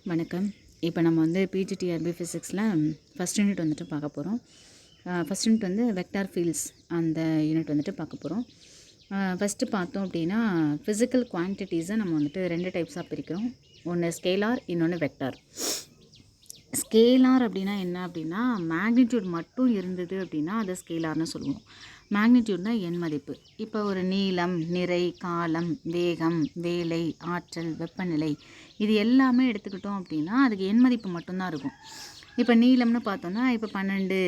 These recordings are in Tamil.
வணக்கம். இப்போ நம்ம வந்து பிஜிடிஆர்பி ஃபிசிக்ஸில் ஃபஸ்ட் யூனிட் வந்துட்டு பார்க்க போகிறோம். ஃபஸ்ட் யூனிட் வந்து வெக்டார் ஃபீல்ட்ஸ் அந்த யூனிட் வந்துட்டு பார்க்க போகிறோம். ஃபஸ்ட்டு பார்த்தோம் அப்படின்னா ஃபிசிக்கல் குவான்டிட்டிஸை நம்ம வந்துட்டு 2 டைப்ஸாக பிரிக்கிறோம். ஒன்று ஸ்கேலார், இன்னொன்று வெக்டார். ஸ்கேலார் அப்படின்னா என்ன அப்படின்னா மேக்னிடியூட் மட்டும் இருந்தது அப்படின்னா அதை ஸ்கேலார்னு சொல்லுவோம். மேக்னிடியூட்னா எண் மதிப்பு. இப்போ ஒரு நீளம், நிறை, காலம், வேகம், வேலை, ஆற்றல், வெப்பநிலை இது எல்லாமே எடுத்துக்கிட்டோம் அப்படின்னா அதுக்கு எண் மதிப்பு மட்டும்தான் இருக்கும். இப்போ நீளம்னு பார்த்தோன்னா இப்போ 12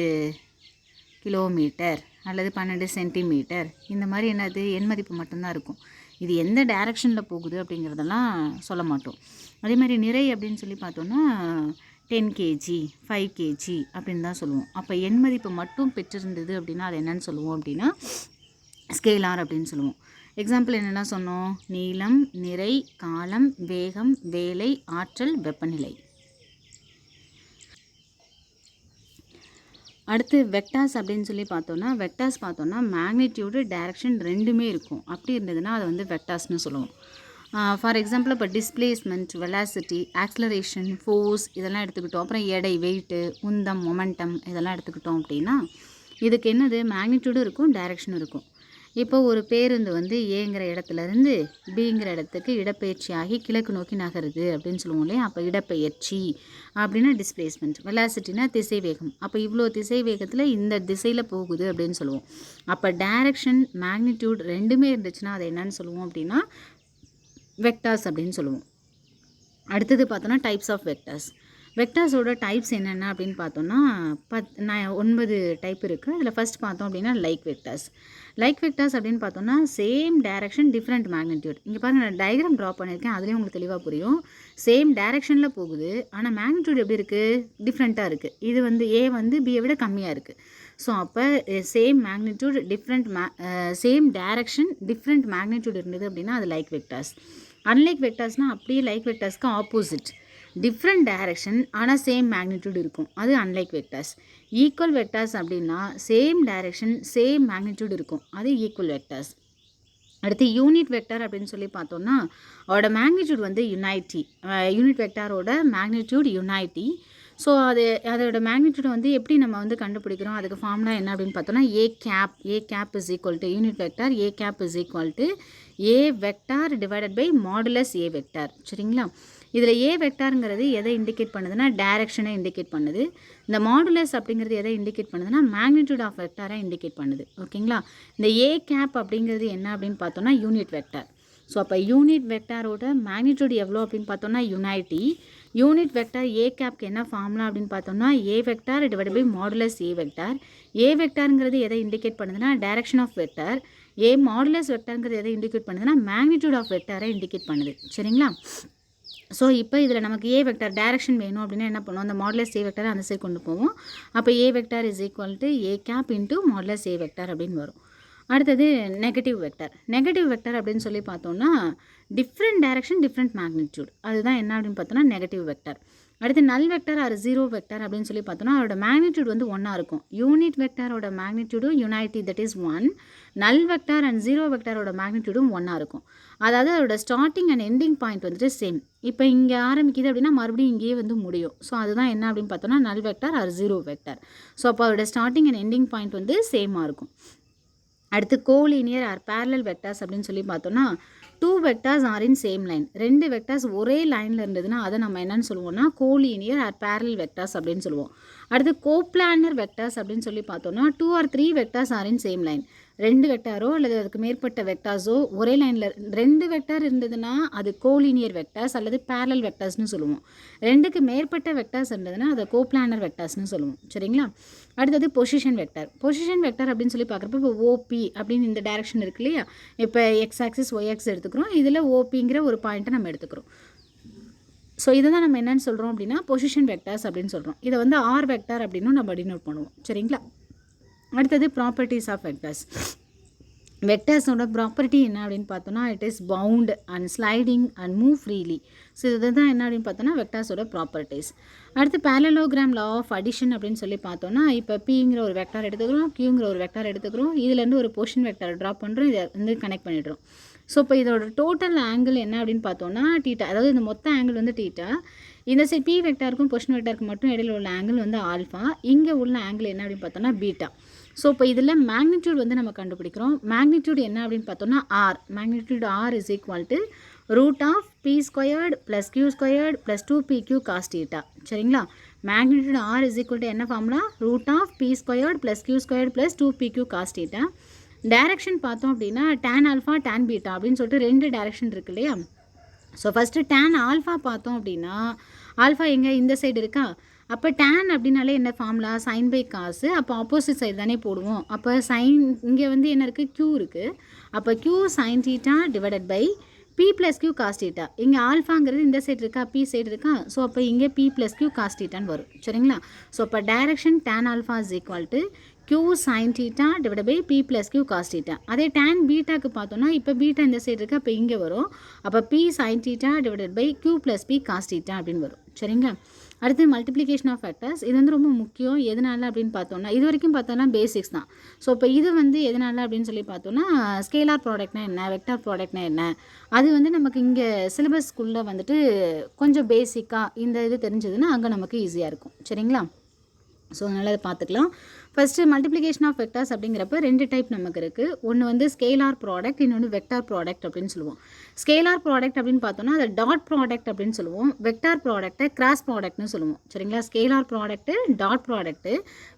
கிலோமீட்டர் அல்லது 12 சென்டிமீட்டர் இந்த மாதிரி என்னது எண் மதிப்பு மட்டும்தான் இருக்கும். இது எந்த டைரக்ஷனில் போகுது அப்படிங்கிறதெல்லாம் சொல்ல மாட்டோம். அதே மாதிரி நிறை அப்படின்னு சொல்லி பார்த்தோன்னா 10 கேஜி 5 கேஜி அப்படின்னு தான் சொல்லுவோம். அப்போ எண் மதிப்பு மட்டும் பெற்றிருந்தது அப்படின்னா அது என்னன்னு சொல்லுவோம் அப்படின்னா ஸ்கேலார் அப்படின்னு சொல்லுவோம். எக்ஸாம்பிள் என்னெல்லாம் சொன்னோம்? நீளம், நிறை, காலம், வேகம், வேலை, ஆற்றல், வெப்பநிலை. அடுத்து வெக்டார்ஸ் அப்படின்னு சொல்லி பார்த்தோன்னா மேக்னிடியூடு, டைரக்ஷன் ரெண்டுமே இருக்கும். அப்படி இருந்ததுன்னா அது வந்து வெக்டார்ஸ்னு சொல்லுவோம். ஃபார் எக்ஸாம்பிள் இப்போ டிஸ்பிளேஸ்மெண்ட், வெலாசிட்டி, ஆக்ஸலரேஷன், ஃபோர்ஸ் இதெல்லாம் எடுத்துக்கிட்டோம். அப்புறம் எடை, வெயிட்டு, உந்தம், மொமெண்டம் இதெல்லாம் எடுத்துக்கிட்டோம் அப்படின்னா இதுக்கு என்னது மேக்னிடியூடும் இருக்கும், டைரக்ஷனும் இருக்கும். இப்போ ஒரு பேருந்து வந்து ஏங்கிற இடத்துலேருந்து பிங்கிற இடத்துக்கு இடப்பெயர்ச்சியாகி கிழக்கு நோக்கி நகருது அப்படின்னு சொல்லுவோம் இல்லையா? அப்போ இடப்பெயர்ச்சி அப்படின்னா டிஸ்பிளேஸ்மெண்ட். வெலாசிட்டினா திசை வேகம். அப்போ இவ்வளோ திசை வேகத்தில் இந்த திசையில் போகுது அப்படின்னு சொல்லுவோம். அப்போ டைரக்ஷன், மேக்னிடியூட் ரெண்டுமே இருந்துச்சுன்னா அதை என்னன்னு சொல்லுவோம் அப்படின்னா வெக்டார்ஸ் அப்படின்னு சொல்லுவோம். அடுத்தது பார்த்தோன்னா டைப்ஸ் ஆஃப் வெக்டார்ஸ். வெக்டார்ஸோட டைப்ஸ் என்னென்ன அப்படின்னு பார்த்தோன்னா 9 டைப் இருக்குது. அதில் ஃபஸ்ட் பார்த்தோம் அப்படின்னா லைக் வெக்டார்ஸ். லைக் வெக்டார்ஸ் அப்படின்னு பார்த்தோன்னா சேம் டைரக்ஷன், டிஃப்ரெண்ட் மேக்னிடியூட். இங்கே பாருங்கள், நான் டயக்ராம் ட்ரா பண்ணியிருக்கேன், அதுலேயும் உங்களுக்கு தெளிவாக புரியும். சேம் டைரக்ஷனில் போகுது, ஆனால் மேக்னிடியூட் எப்படி இருக்குது? டிஃப்ரெண்ட்டாக இருக்குது. இது வந்து ஏ வந்து பியை விட கம்மியாக இருக்குது. ஸோ அப்போ same magnitude, same direction, different magnitude இருந்தது அப்படின்னா அது லைக் வெக்டார்ஸ். அன்லைக் வெக்டார்ஸ்னால் அப்படியே லைக் வெக்டார்ஸ்க்கு ஆப்போசிட், டிஃப்ரெண்ட் டைரக்ஷன் ஆனால் சேம் மேக்னிடியூட் இருக்கும், அது அன்லைக் வெக்டார்ஸ். ஈக்குவல் வெக்டார்ஸ் அப்படின்னா சேம் டைரக்ஷன், சேம் மேக்னிடியூட் இருக்கும், அது ஈக்குவல் வெக்டார்ஸ். அடுத்து யூனிட் வெக்டார் அப்படின்னு சொல்லி பார்த்தோன்னா அதோட மேக்னிடியூட் வந்து யுனைட்டி. யூனிட் வெக்டாரோட மேக்னிடியூட் யுனைட்டி. ஸோ அதோட மேக்னிடியூட் வந்து எப்படி நம்ம வந்து கண்டுபிடிக்கிறோம்? அதுக்கு ஃபார்முலா என்ன அப்படின்னு பார்த்தோன்னா A cap is equal to unit vector, A cap is equal to A vector divided by modulus A vector. சரிங்களா? இதில் ஏ வெக்டாருங்கிறது எதை இண்டிகேட் பண்ணுதுன்னா டைரக்ஷனை இண்டிகேட் பண்ணுது. இந்த மாடுலஸ் அப்படிங்கிறது எதை இண்டிகேட் பண்ணுதுன்னா மேக்னிடியூட் ஆஃப் வெக்டாரை இண்டிகேட் பண்ணுது. ஓகேங்களா? இந்த ஏ கேப் அப்படிங்கிறது என்ன அப்படின்னு பார்த்தோன்னா யூனிட் வெக்டார். ஸோ அப்போ யூனிட் வெக்டாரோட மேக்னிடியூட் எவ்வளோ அப்படின்னு பார்த்தோன்னா யுனைட்டி. யூனிட் வெக்டார் ஏ கேப்க்கு என்ன ஃபார்முலா அப்படின்னு பார்த்தோம்னா A vector divide by modulus A vector. A வெக்டாருங்கிறது எதை இண்டிகேட் பண்ணுதுன்னா direction of vector. A modulus வெக்டாருங்கிறது எதை இண்டிகேட் பண்ணுதுன்னா மேக்னிடியூட் ஆஃப் வெக்டாரை இண்டிகேட் பண்ணுது. சரிங்களா? ஸோ இப்போ இதில் நமக்கு ஏ வெக்டார் டைரக்ஷன் வேணும் அப்படின்னா என்ன பண்ணுவோம்? அந்த மாடுலஸ் ஏ வெக்டாரை அந்த சைடு கொண்டு போவோம். அப்போ A vector is equal to A cap into modulus A vector அப்படின்னு வரும். அடுத்தது நெகட்டிவ் வெக்டார். நெகட்டிவ் வெக்டார் அப்படின்னு சொல்லி பார்த்தோம்னா டிஃப்ரெண்ட் டைரக்ஷன், டிஃப்ரெண்ட் மேக்னிடியூட், அதுதான் என்ன அப்படின்னு பார்த்தோன்னா நெகட்டிவ் வெக்டார். அடுத்து நல் வெக்டார் ஆர் ஜீரோ வெக்டார் அப்படின்னு சொல்லி பார்த்தோன்னா அதோட மேக்னிடியூட் வந்து ஒன்றா இருக்கும். யூனிட் வெக்டாரோட மேக்னிடியூடும் unity, that is 1. Null vector and zero வெக்டாரோட மேக்னிடியூடும் ஒன்றா இருக்கும். அதாவது அதோட ஸ்டார்டிங் அண்ட் எண்டிங் பாயிண்ட் வந்துட்டு சேம். இப்போ இங்கே ஆரம்பிக்குது அப்படின்னா மறுபடியும் இங்கேயே வந்து முடியும். ஸோ அதுதான் என்ன அப்படின்னு பார்த்தோன்னா null vector or zero vector. So அப்போ அதோட ஸ்டார்டிங் அண்ட் எண்டிங் பாயிண்ட் வந்து சேமாக இருக்கும். அடுத்து கோலீனியர் ஆர் பேரலல் வெக்டார்ஸ் அப்படின்னு சொல்லி பார்த்தோன்னா 2 vectors R in same line. 2 vectors ஒரே லைனில் இருந்ததுன்னா அதை நம்ம என்னன்னு சொல்லுவோம்னா கோலீனியர் ஆர் பேரலல் வெக்டார்ஸ் அப்படின்னு சொல்லுவோம். அடுத்து கோப்ளானர் வெக்டார்ஸ் அப்படின்னு சொல்லி பார்த்தோன்னா 2 or 3 vectors R in same line. 2 வெக்டாரோ அல்லது அதுக்கு மேற்பட்ட வெக்டார்ஸோ ஒரே லைனில் 2 வெக்டார் இருந்ததுன்னா அது கோலீனியர் வெக்டார்ஸ் அல்லது பேரலல் வெக்டார்ஸ்னு சொல்லுவோம். 2க்கு மேற்பட்ட வெக்டார்ஸ் இருந்ததுன்னா அதை கோப்ளானர் வெக்டார்ஸ்னு சொல்லுவோம். சரிங்களா? அடுத்தது பொசிஷன் வெக்டார். பொசிஷன் வெக்டார் அப்படின்னு சொல்லி பார்க்குறப்ப இப்போ ஓபி அப்படின்னு இந்த டைரக்ஷன் இருக்கு இல்லையா? இப்போ எக்ஸ் ஆக்சிஸ் ஒய் ஆக்சிஸ் எடுத்துக்கிறோம். இதில் ஓபிங்கிற ஒரு பாயிண்ட்டை நம்ம எடுத்துக்கிறோம். ஸோ இதை தான் நம்ம என்னென்னு சொல்கிறோம் அப்படின்னா பொசிஷன் வெக்டார்ஸ் அப்படின்னு சொல்கிறோம். இதை வந்து ஆர் வெக்டார் அப்படின்னு நம்ம டினோட் பண்ணுவோம். சரிங்களா? அடுத்தது ப்ராப்பர்ட்டிஸ் ஆஃப் வெக்டார்ஸ். வெக்டார்ஸோட ப்ராப்பர்ட்டி என்ன அப்படின்னு பார்த்தோன்னா it is bound and sliding and move freely. So இதுதான் என்ன அப்படின்னு பார்த்தோன்னா வெக்டார்ஸோட ப்ராப்பர்ட்டிஸ். அடுத்து பேரலோகிராம் லா ஆஃப் அடிஷன் அப்படின்னு சொல்லி பார்த்தோன்னா இப்போ பிங்கிற ஒரு வெக்டார் எடுத்துக்கிறோம், கியூங்கிற ஒரு வெக்டார் எடுத்துக்கிறோம், இதுலேருந்து ஒரு பொசிஷன் வெக்டார் ட்ராப் பண்ணுறோம், இதை வந்து கனெக்ட் பண்ணிடுறோம். ஸோ இப்போ இதோட டோட்டல் ஆங்கிள் என்ன அப்படின்னு பார்த்தோன்னா டீட்டா, அதாவது இந்த மொத்த ஆங்கிள் வந்து டீட்டா. இந்த சைட் பி வெக்டாருக்கும் பொசிஷன் வெக்டாருக்கும் மட்டும் இடையில உள்ள ஆங்கிள் வந்து ஆல்ஃபா. இங்கே உள்ள ஆங்கிள் என்ன அப்படின்னு பார்த்தோன்னா பீட்டா. ஸோ இப்போ இதில் மேக்னிடியூட் வந்து நம்ம கண்டுபிடிக்கிறோம். மேக்னிடியூட் என்ன அப்படின்னு பார்த்தோன்னா R. Magnitude R is equal to root of P squared plus Q squared plus 2pq cos θ. சரிங்களா? Magnitude R is equal to என்ன formula? Root of P squared plus Q squared plus 2pq cos θ. Direction பார்த்தோம் அப்படின்னா tan ஆல்ஃபா tan பீட்டா அப்படின்னு சொல்லிட்டு 2 டைரக்ஷன் இருக்கு இல்லையா? ஸோ ஃபஸ்ட்டு tan ஆல்ஃபா பார்த்தோம் அப்படின்னா ஆல்ஃபா எங்கே இந்த சைடு இருக்கா? அப்போ tan அப்படின்னாலே என்ன ஃபார்முலா? சைன் பை காசு. அப்போ ஆப்போசிட் சைடு தானே போடுவோம். அப்போ சைன் இங்கே வந்து என்ன இருக்குது? q இருக்குது. அப்போ q sin θ divided by p plus q cos θ. இங்கே ஆல்ஃபாங்கிறது இந்த சைடு இருக்கா? p சைடு இருக்கா? ஸோ அப்போ இங்கே p ப்ளஸ் q cos θன்னு வரும். சரிங்களா? ஸோ அப்போ direction tan alpha is equal to q sin θ divide by p plus q cos θ. அதே tan பீட்டாக்கு பார்த்தோன்னா இப்போ பீட்டா இந்த சைடு இருக்குது, அப்போ இங்கே வரும். அப்போ p sin θ divided by q plus p cos θ அப்படின்னு வரும். சரிங்களா? அடுத்து மல்டிப்ளிகேஷன் ஆஃப் ஃபேக்டர்ஸ். இது வந்து ரொம்ப முக்கியம். எதனால அப்படின்னு பார்த்தோன்னா இது வரைக்கும் பார்த்தோன்னா பேசிக்ஸ் தான். ஸோ இப்போ இது வந்து எதனால அப்படின்னு சொல்லி பார்த்தோன்னா ஸ்கேலார் ப்ராடக்ட்னா என்ன, வெக்டார் ப்ராடக்ட்னா என்ன, அது வந்து நமக்கு இங்கே சிலபஸ்க்குள்ளே வந்துட்டு கொஞ்சம் பேசிக்காக இந்த இது தெரிஞ்சதுன்னா அங்கே நமக்கு ஈஸியாக இருக்கும். சரிங்களா? ஸோ அதனால் அதை பார்த்துக்கலாம். ஃபஸ்ட்டு மல்டிப்ளிகேஷன் ஆஃப் வெக்டார்ஸ் அப்படிங்கிறப்ப 2 டைப் நமக்கு இருக்குது. ஒன்று வந்து ஸ்கேலார் ப்ராடக்ட், இன்னொன்று வெக்டார் ப்ராடக்ட் அப்படின்னு சொல்லுவோம். ஸ்கேலார் ப்ராடக்ட் அப்படின்னு பார்த்தோன்னா அதை டாட் ப்ராடக்ட் அப்படின்னு சொல்லுவோம். வெக்டார் ப்ராடக்ட்டை கிராஸ் ப்ராடக்ட்னு சொல்லுவோம். சரிங்களா? Scalar product dot product,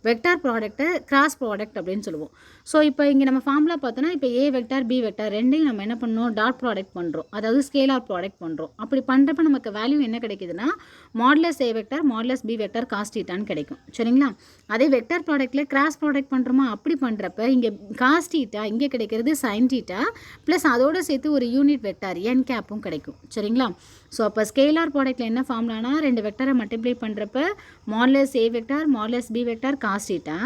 vector ப்ராடக்ட்டை கிராஸ் ப்ராடக்ட் அப்படின்னு சொல்லுவோம். ஸோ இப்போ இங்கே நம்ம ஃபார்முலா பார்த்தோன்னா இப்போ ஏ வெக்டார் பி வெக்டார் ரெண்டையும் நம்ம என்ன பண்ணோம்? டாட் ப்ராடக்ட் பண்ணுறோம், அதாவது ஸ்கேலார் ப்ராடக்ட் பண்ணுறோம். அப்படி பண்ணுறப்ப நமக்கு வேல்யூ என்ன கிடைக்குதுன்னா modulus A vector modulus B vector cos θன்னு கிடைக்கும். சரிங்களா? அதே வெக்டார் ப்ராடக்ட்டில் கிராஸ் ப்ராடக்ட் பண்ணுறோமா? அப்படி பண்ணுறப்ப இங்கே காஸ் θ இங்கே கிடைக்கிறது சைன் θ ப்ளஸ் அதோடு சேர்த்து ஒரு யூனிட் வெக்டார் n கேப்பும் கிடைக்கும். சரிங்களா? ஸோ அப்போ ஸ்கேலார் ப்ராடக்ட்டில் என்ன ஃபார்முலானா 2 வெக்டாரை மல்டிப்ளை பண்ணுறப்ப modulus A vector modulus B vector cos θ.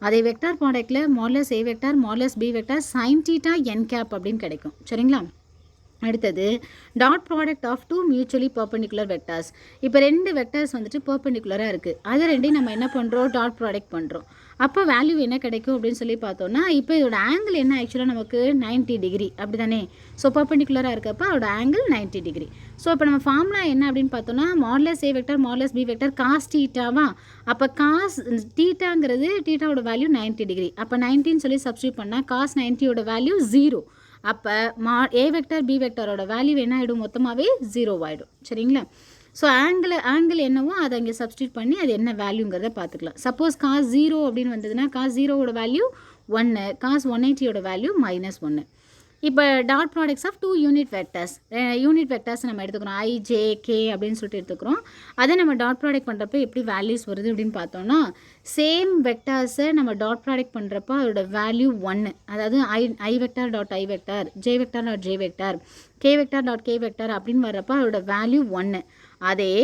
அதே வெக்டார் ப்ராடக்ட்டில் modulus A vector modulus B vector sine θ n cap அப்படின்னு கிடைக்கும். சரிங்களா? அடுத்தது dot product of 2 mutually perpendicular vectors. இப்போ 2 வெக்டார்ஸ் வந்துட்டு பர்பெண்டிகுலராக இருக்குது. அதை ரெண்டையும் நம்ம என்ன பண்ணுறோம்? டாட் ப்ராடக்ட் பண்ணுறோம். அப்போ வேல்யூ என்ன கிடைக்கும் அப்படின்னு சொல்லி பார்த்தோன்னா இப்போ இதோட ஆங்கிள் என்ன ஆக்சுவலாக நமக்கு 90 டிகிரி அப்படி தானே? ஸோ பர்பெண்டிகுலராக இருக்கப்போ அதோட ஆங்கிள் 90 டிகிரி. ஸோ இப்போ நம்ம ஃபார்முலா என்ன அப்படின்னு பார்த்தோன்னா modulus A vector modulus B vector cos θவா? அப்போ காஸ் θங்கிறது θவோட வேல்யூ 90 டிகிரி. அப்போ 90ன்னு சொல்லி சப்ஸ்டியூட் பண்ணால் காஸ் 90யோட வேல்யூ 0. அப்போ ஏ வெக்டார் பி வெக்டாரோட வேல்யூ என்ன ஆகிடும்? மொத்தமாகவே 0 ஆகிடும். சரிங்களா? ஸோ ஆங்கிள் என்னவோ அதை அங்கே சப்ஸ்டியூட் பண்ணி அது என்ன வேல்யூங்கிறத பார்த்துக்கலாம். சப்போஸ் காஸ் 0 அப்படின்னு வந்ததுன்னா காஸ் 0வோட வேல்யூ 1, காஸ் 180யோட வேல்யூ -1. இப்போ dot products of 2 unit vectors நம்ம எடுத்துக்கிறோம். i, j, k அப்படின்னு சொல்லிட்டு எடுத்துக்கிறோம். அதை நம்ம டாட் ப்ராடக்ட் பண்ணுறப்ப எப்படி வேல்யூஸ் வருது அப்படின்னு பார்த்தோன்னா சேம் வெக்டார்ஸை நம்ம டாட் ப்ராடக்ட் பண்ணுறப்ப அதோட வேல்யூ 1, அதாவது i vector dot i vector, j vector dot j vector, k vector dot k vector அப்படின்னு வர்றப்ப அதோட வேல்யூ 1. அதே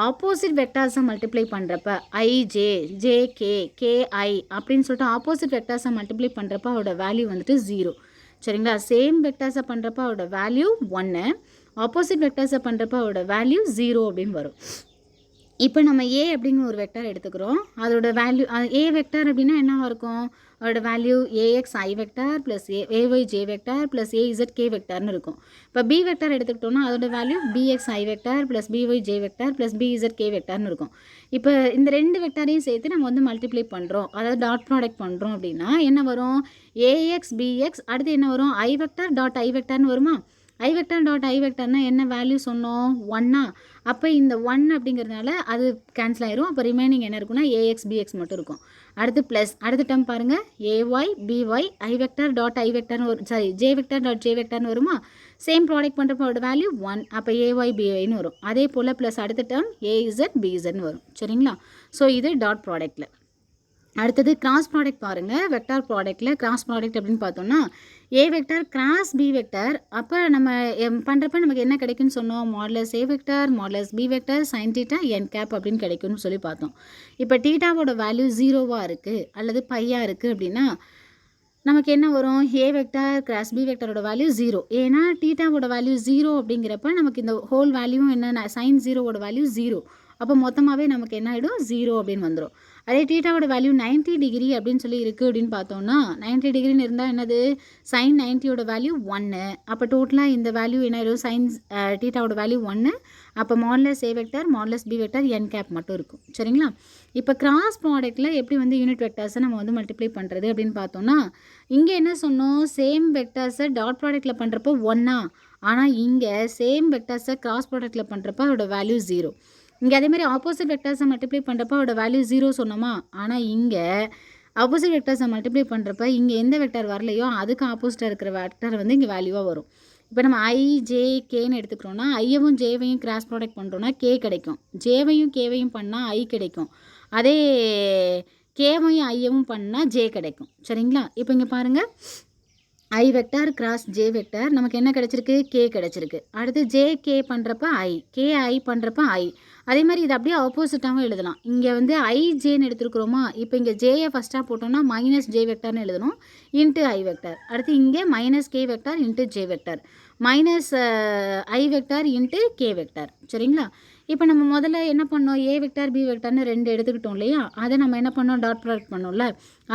ஆப்போசிட் வெக்டார்ஸை மல்டிப்ளை பண்ணுறப்ப ij, jk, ki அப்படின்னு சொல்லிட்டு ஆப்போசிட் வெக்டார்ஸை மல்டிப்ளை பண்ணுறப்ப அதோட வேல்யூ வந்துட்டு 0. சரிங்களா? சேம் வெக்டார்ஸை பண்ணுறப்ப அதோட வேல்யூ 1, ஆப்போசிட் வெக்டார்ஸை பண்ணுறப்ப அதோட வேல்யூ 0 அப்படின்னு வரும். இப்போ நம்ம ஏ அப்படிங்கிற ஒரு வெக்டார் எடுத்துக்கிறோம். அதோட வேல்யூ ஏ வெக்டார் அப்படின்னா என்னவா இருக்கும்? அதோட value A X I vector plus A Y J vector plus A Z K வெக்டார்னு இருக்கும். இப்போ பி வெக்டார் எடுத்துக்கிட்டோம்னா அதோட value B X I vector plus B Y J vector plus B Z K வெக்டார்னு இருக்கும். இப்போ இந்த 2 வெக்டாரையும் சேர்த்து நம்ம வந்து மல்டிப்ளை பண்ணுறோம், அதாவது டாட் ப்ராடக்ட் பண்ணுறோம் அப்படின்னா என்ன வரும்? ஏஎக்ஸ் பிஎக்ஸ் அடுத்து என்ன வரும்? ஐ வெக்டார் டாட் ஐ வெக்டார்னு வருமா? ஐ வெக்டார் டாட் ஐ வெக்டார்னா என்ன வேல்யூ சொன்னோம்? 1. அப்போ இந்த 1 அப்படிங்கிறதுனால அது கேன்சல் ஆயிரும். அப்போ ரிமைனிங் என்ன இருக்குன்னா ஏஎக்ஸ் பிஎக்ஸ் மட்டும் இருக்கும். அடுத்து ப்ளஸ் அடுத்த டைம் பாருங்கள் A Y B Y I vector dot I வெக்டார்னு வரும், sorry J vector dot J வெக்டார்னு வருமா? சேம் ப்ராடக்ட் பண்ணுறப்போ அதோட வேல்யூ 1. அப்போ ஏஒய் பிஒய்னு வரும். அதே போல் ப்ளஸ் அடுத்த டைம் ஏஇசட் பிஇசட்னு வரும். சரிங்களா? ஸோ இது டாட் ப்ராடக்ட்டில். அடுத்தது கிராஸ் ப்ராடக்ட் பாருங்கள். வெக்டார் ப்ராடக்ட்டில் கிராஸ் ப்ராடக்ட் அப்படின்னு பார்த்தோன்னா A vector cross B vector. அப்போ நம்ம பண்ணுறப்ப நமக்கு என்ன கிடைக்குன்னு சொன்னோம்? Modulus A vector modulus B vector sine θ n cap அப்படின்னு கிடைக்கும்னு சொல்லி பார்த்தோம். இப்போ θவோட வேல்யூ 0வா இருக்குது அல்லது பையாக இருக்குது அப்படின்னா நமக்கு என்ன வரும்? ஏ வெக்டார் கிராஸ் பி வெக்டாரோட வேல்யூ 0. ஏன்னா θவோட வேல்யூ 0 அப்படிங்கிறப்ப நமக்கு இந்த ஹோல் வேல்யூவும் என்ன? சைன் 0வோட வேல்யூ 0. அப்போ மொத்தமாகவே நமக்கு என்ன ஆகிடும் 0 அப்படின்னு வந்துடும். அதே டீட்டாவோட வேல்யூ 90 டிகிரி அப்படின்னு சொல்லி இருக்குது அப்படின்னு பார்த்தோம்னா 90 டிகிரின்னு இருந்தால் என்னது சைன் 90யோட வேல்யூ 1. அப்போ டோட்டலாக இந்த வேல்யூ என்ன ஆகிடும் சைன்ஸ் டீட்டாவோட வேல்யூ 1. அப்போ modulus A vector modulus B vector n cap மட்டும் இருக்கும். சரிங்களா? இப்போ கிராஸ் ப்ராடக்ட்டில் எப்படி வந்து யூனிட் வெக்டர்ஸை நம்ம வந்து மல்டிப்ளை பண்ணுறது அப்படின்னு பார்த்தோம்னா இங்கே என்ன சொன்னோம் சேம் வெக்டர்ஸை டாட் ப்ராடக்ட்டில் பண்ணுறப்போ 1. ஆனால் இங்கே சேம் வெக்டர்ஸை கிராஸ் ப்ராடக்ட்டில் பண்ணுறப்போ அதோட வேல்யூ 0. இங்கே அதேமாதிரி ஆப்போசிட் வெக்டர்ஸை மல்டிப்ளை பண்ணுறப்போ அதோட வேல்யூ 0 சொன்னோமா. ஆனால் இங்கே ஆப்போசிட் வெக்டர்ஸை மல்டிப்ளை பண்ணுறப்ப இங்கே எந்த வெக்டர் வரலையோ அதுக்கு ஆப்போசிட்டாக இருக்கிற வெக்டர் வந்து இங்கே வேல்யூவாக வரும். இப்போ நம்ம ஐ ஜே கேன்னு எடுத்துக்கிறோன்னா ஐயவும் ஜேவையும் கிராஸ் ப்ராடக்ட் பண்ணுறோன்னா கே கிடைக்கும். ஜேவையும் கேவையும் பண்ணால் ஐ கிடைக்கும். அதே கேவையும் ஐயவும் பண்ணால் ஜே கிடைக்கும். சரிங்களா? இப்போ இங்கே பாருங்கள் ஐ வெக்டார் கிராஸ் ஜே வெக்டார் நமக்கு என்ன கிடச்சிருக்கு கே கிடச்சிருக்கு. அடுத்து ஜே கே பண்ணுறப்ப ஐ கே ஐ பண்ணுறப்ப ஐ. அதே மாதிரி இது அப்படியே ஆப்போசிட்டாகவும் எழுதலாம். இங்கே வந்து ஐ ஜேன்னு எடுத்துருக்குறோமா. இப்போ இங்கே ஜேயை ஃபஸ்ட்டாக போட்டோம்னா மைனஸ் ஜே வெக்டார்னு எழுதணும் இன்ட்டு ஐ வெக்டார். அடுத்து இங்கே minus K vector into J vector minus I vector into K vector. சரிங்களா? இப்போ நம்ம முதல்ல என்ன பண்ணோம் ஏ வெக்டார் பி வெக்டார்னு 2 எடுத்துக்கிட்டோம் இல்லையா. அதை நம்ம என்ன பண்ணோம் டாட் ப்ராடக்ட் பண்ணோம்ல.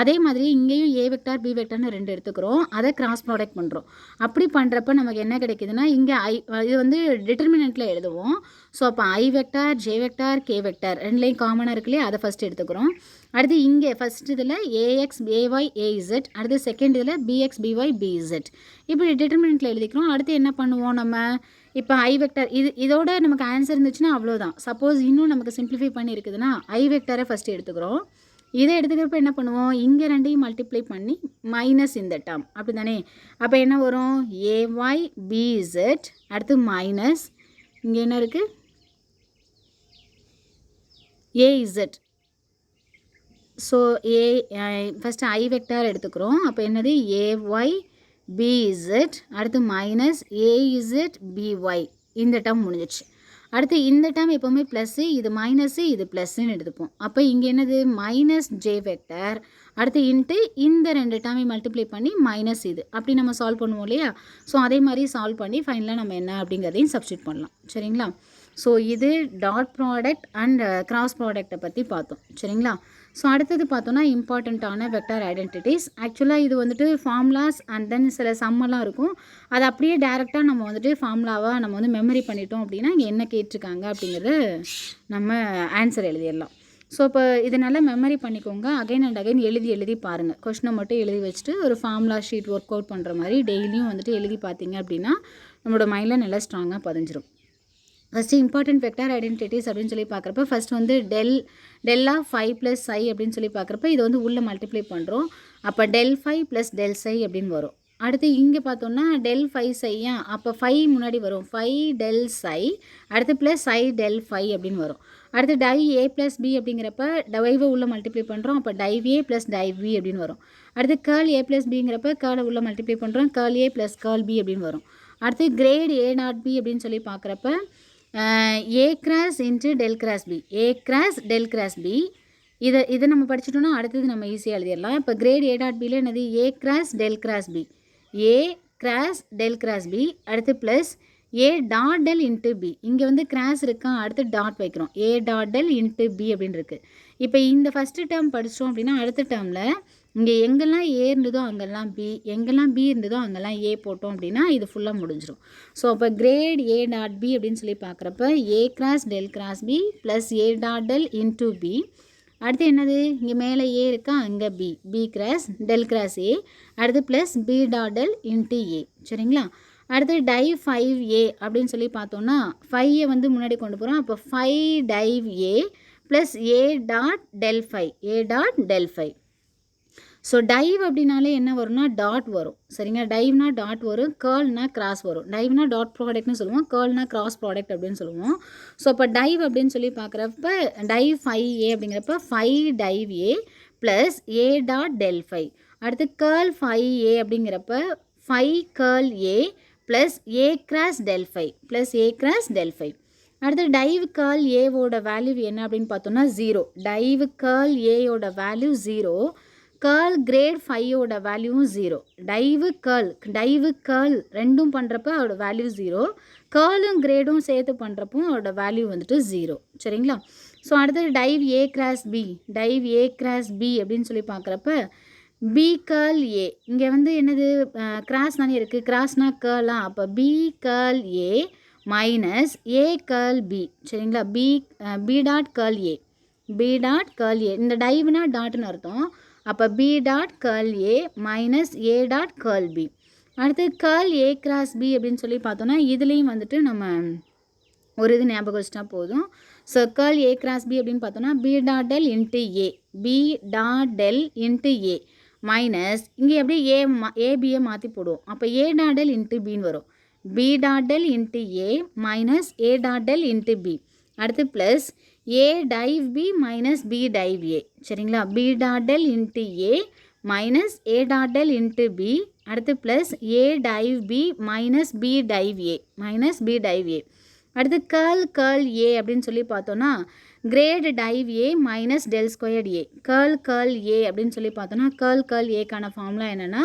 அதே மாதிரி இங்கேயும் ஏ வெக்டார் பி வெக்டார்னு 2 எடுத்துக்கிறோம். அதை கிராஸ் ப்ராடக்ட் பண்ணுறோம். அப்படி பண்ணுறப்ப நமக்கு என்ன கிடைக்குதுன்னா இங்கே ஐ இது வந்து டிட்டர்மினண்ட்டில் எழுதுவோம். ஸோ அப்போ I vector J vector K vector ரெண்டுலேயும் காமனாக இருக்கு இல்லையா. அதை ஃபஸ்ட்டு எடுத்துக்கிறோம். அடுத்து இங்கே ஃபஸ்ட் இதில் ஏஎக்ஸ் ஏஒய் ஏஇசட் அடுத்து செகண்ட் இதில் பிஎக்ஸ் பிஒய் பிஇசட் இப்படி டிட்டர்மினண்ட்டில் எழுதிக்கிறோம். அடுத்து என்ன பண்ணுவோம் நம்ம இப்போ ஐ வெக்டர் இதோட நமக்கு ஆன்சர் இருந்துச்சுன்னா அவ்வளோதான். சப்போஸ் இன்னும் நமக்கு சிம்பிளிஃபை பண்ணி இருக்குதுன்னா ஐ வெக்டரை ஃபஸ்ட்டு எடுத்துக்கிறோம். இதை எடுத்துக்கிறப்ப என்ன பண்ணுவோம் இங்கே ரெண்டையும் மல்டிப்ளை பண்ணி மைனஸ் இந்த டேர்ம் அப்படி தானே. அப்போ என்ன வரும் ஏஒய் பிஇசட் அடுத்து மைனஸ் இங்கே என்ன இருக்குது AZ. So first I vector எடுத்துக்கிறோம். அப்போ என்னது ஏஒய் பிஇசட் அடுத்து மைனஸ் ஏஇசட் பிஒய் இந்த டேர்ம் முடிஞ்சிச்சு. அடுத்து இந்த டேர்ம் எப்போவுமே ப்ளஸ்ஸு இது மைனஸு இது ப்ளஸ்ன்னு எடுத்துப்போம். அப்போ இங்கே என்னது மைனஸ் ஜே வெக்டர் அடுத்து இன்ட்டு இந்த 2 டேர்மையும் மல்டிப்ளை பண்ணி மைனஸ் இது அப்படி நம்ம சால்வ் பண்ணுவோம் இல்லையா. ஸோ அதே மாதிரி சால்வ் பண்ணி ஃபைனலாக நம்ம என்ன அப்படிங்கிறதையும் சப்ஸ்டியூட் பண்ணலாம். சரிங்களா? ஸோ இது டாட் ப்ராடக்ட் அண்ட் கிராஸ் ப்ராடக்ட்டை பற்றி பார்த்தோம். சரிங்களா? ஸோ அடுத்தது பார்த்தோன்னா இம்பார்ட்டண்ட்டான வெக்டார் ஐடென்டிட்டிஸ். ஆக்சுவலாக இது வந்துட்டு ஃபார்முலாஸ் அண்ட் தென் சில சம்மெல்லாம் இருக்கும். அது அப்படியே டேரெக்டாக நம்ம வந்துட்டு ஃபார்முலாவாக நம்ம வந்து மெமரி பண்ணிட்டோம் அப்படின்னா இங்கே என்ன கேட்டிருக்காங்க அப்படிங்கிறது நம்ம ஆன்சர் எழுதிடலாம். ஸோ இப்போ இது நல்லா மெமரி பண்ணிக்கோங்க. அகைன் அண்ட் அகைன் எழுதி பாருங்கள். கொஷினை மட்டும் எழுதி வச்சுட்டு ஒரு ஃபார்முலா ஷீட் ஒர்க் அவுட் பண்ணுற மாதிரி டெய்லியும் வந்துட்டு எழுதி பார்த்தீங்க அப்படின்னா நம்மளோட மைண்டில் நல்லா ஸ்ட்ராங்காக பதிஞ்சிரும். ஃபஸ்ட்டு இம்பார்ட்டன்ட் வெக்டார் ஐடென்டிட்டிஸ் அப்படின்னு சொல்லி பார்க்குறப்ப ஃபஸ்ட் வந்து டெல் ஆஃப் 5 + ஐ அப்படின்னு சொல்லி பார்க்குறப்ப இது வந்து உள்ளே மல்டிப்ளை பண்ணுறோம். அப்போ del 5 + del psi அப்படின்னு வரும். அடுத்து இங்கே பார்த்தோம்னா del 5 psi அப்போ 5 முன்னாடி வரும் 5 del psi அடுத்து ப்ளஸ் i del 5 அப்படின்னு வரும். அடுத்து டை a + b அப்படிங்கிறப்ப டைவை உள்ளே மல்டிப்ளை பண்ணுறோம். அப்போ div a + div b அப்படின்னு வரும். அடுத்து கேர்ள் a + bங்கிறப்ப கேர்ளை உள்ளே மல்டிப்ளை பண்ணுறோம். கேர்ள் a + கேர்ள் b அப்படின்னு வரும். அடுத்து கிரேட் a நாட் b அப்படின்னு சொல்லி பார்க்குறப்ப a cross into del cross B A cross del cross B இதை நம்ம படிச்சிட்டோம்னா அடுத்தது நம்ம ஈஸியாக எழுதிடலாம். இப்போ கிரேட் a டாட் பியில் என்னது a cross del cross B a cross del cross B அடுத்து plus a dot del into B இங்கே வந்து கிராஸ் இருக்கா அடுத்து டாட் வைக்கிறோம் a dot del into B அப்படின்னு இருக்குது. இப்போ இந்த ஃபஸ்ட்டு டேர்ம் படித்தோம் அப்படின்னா அடுத்த டேர்மில் இங்கே எங்கெல்லாம் ஏ இருந்ததோ அங்கெல்லாம் பி எங்கெல்லாம் பி இருந்ததோ அங்கெல்லாம் ஏ போட்டோம் அப்படின்னா இது ஃபுல்லாக முடிஞ்சிடும். ஸோ அப்போ கிரேட் a டாட் பி அப்படின்னு சொல்லி பார்க்குறப்ப a cross del cross B plus a dot del into B அடுத்து என்னது இங்கே மேலே ஏ இருக்கா அங்கே B cross del cross A அடுத்து plus B dot del into A. சரிங்களா? அடுத்து டை 5a அப்படின்னு சொல்லி பார்த்தோன்னா 5 வந்து முன்னாடி கொண்டு போகிறோம். அப்போ 5 div a plus a dot del 5 a dot del 5. So div அப்படின்னாலே என்ன வரும்னா டாட் வரும். சரிங்களா? டைவ்னா டாட் வரும் கேர்ள்னா கிராஸ் வரும். டைவ்னா டாட் ப்ராடக்ட்னு சொல்லுவோம் கேர்ள்னா கிராஸ் ப்ராடக்ட் அப்படின்னு சொல்லுவோம். ஸோ அப்போ டைவ் அப்படின்னு சொல்லி பார்க்குறப்ப டைவ் 5a அப்படிங்கிறப்ப 5 div a plus a dot del 5 அடுத்து கேர்ள் 5a அப்படிங்கிறப்ப 5 curl a plus a cross del 5 plus a cross del 5. அடுத்து டைவ் கேர்ள் ஏவோட வேல்யூ என்ன அப்படின்னு பார்த்தோம்னா 0. டைவ் கேர்ள் ஏயோட வேல்யூ 0 கேர்ள் கிரேட் 5ஓட வேல்யூவும் 0. டைவு கேர்ள் ரெண்டும் பண்ணுறப்ப அதோட வேல்யூ 0 கேர்லும் கிரேடும் சேர்த்து பண்ணுறப்போ அதோட வேல்யூ வந்துட்டு 0. சரிங்களா? ஸோ அடுத்தது div A cross B, div A cross B அப்படின்னு சொல்லி பார்க்குறப்ப பி கேர்ள் ஏ, இங்கே வந்து என்னது கிராஸ் தானே இருக்குது, கிராஸ்னா கேர்லா, அப்போ B curl A minus A curl B. சரிங்களா? B dot curl A, B dot curl A, இந்த டைவ்னா டாட்னு அர்த்தம். அப்போ B dot curl A minus A dot curl B. அடுத்து கேர்ள் ஏ கிராஸ் பி அப்படின்னு சொல்லி பார்த்தோன்னா இதுலேயும் வந்துட்டு நம்ம ஒரு இது ஞாபகம் வச்சுட்டா போதும். So curl A cross B அப்படின்னு பார்த்தோன்னா B dot del into A, B dot del into A minus இங்கே எப்படி ஏபியை மாற்றி போடுவோம். அப்போ ஏ டாட் டெல் இன்ட்டு பின்னு வரும். B dot del into A minus A dot del into B. அடுத்து plus A div B minus B div A. சரிங்களா? B dot del into A minus A dot del into B. அடுத்து plus A div B minus B div A, minus B div A. அடுத்து கேர்ள் ஏ அப்படின்னு சொல்லி பார்த்தோன்னா grad div A minus del squared A. Curl A அப்படின்னு சொல்லி பார்த்தோன்னா கேர்ள் ஏக்கான ஃபார்முலா என்னென்னா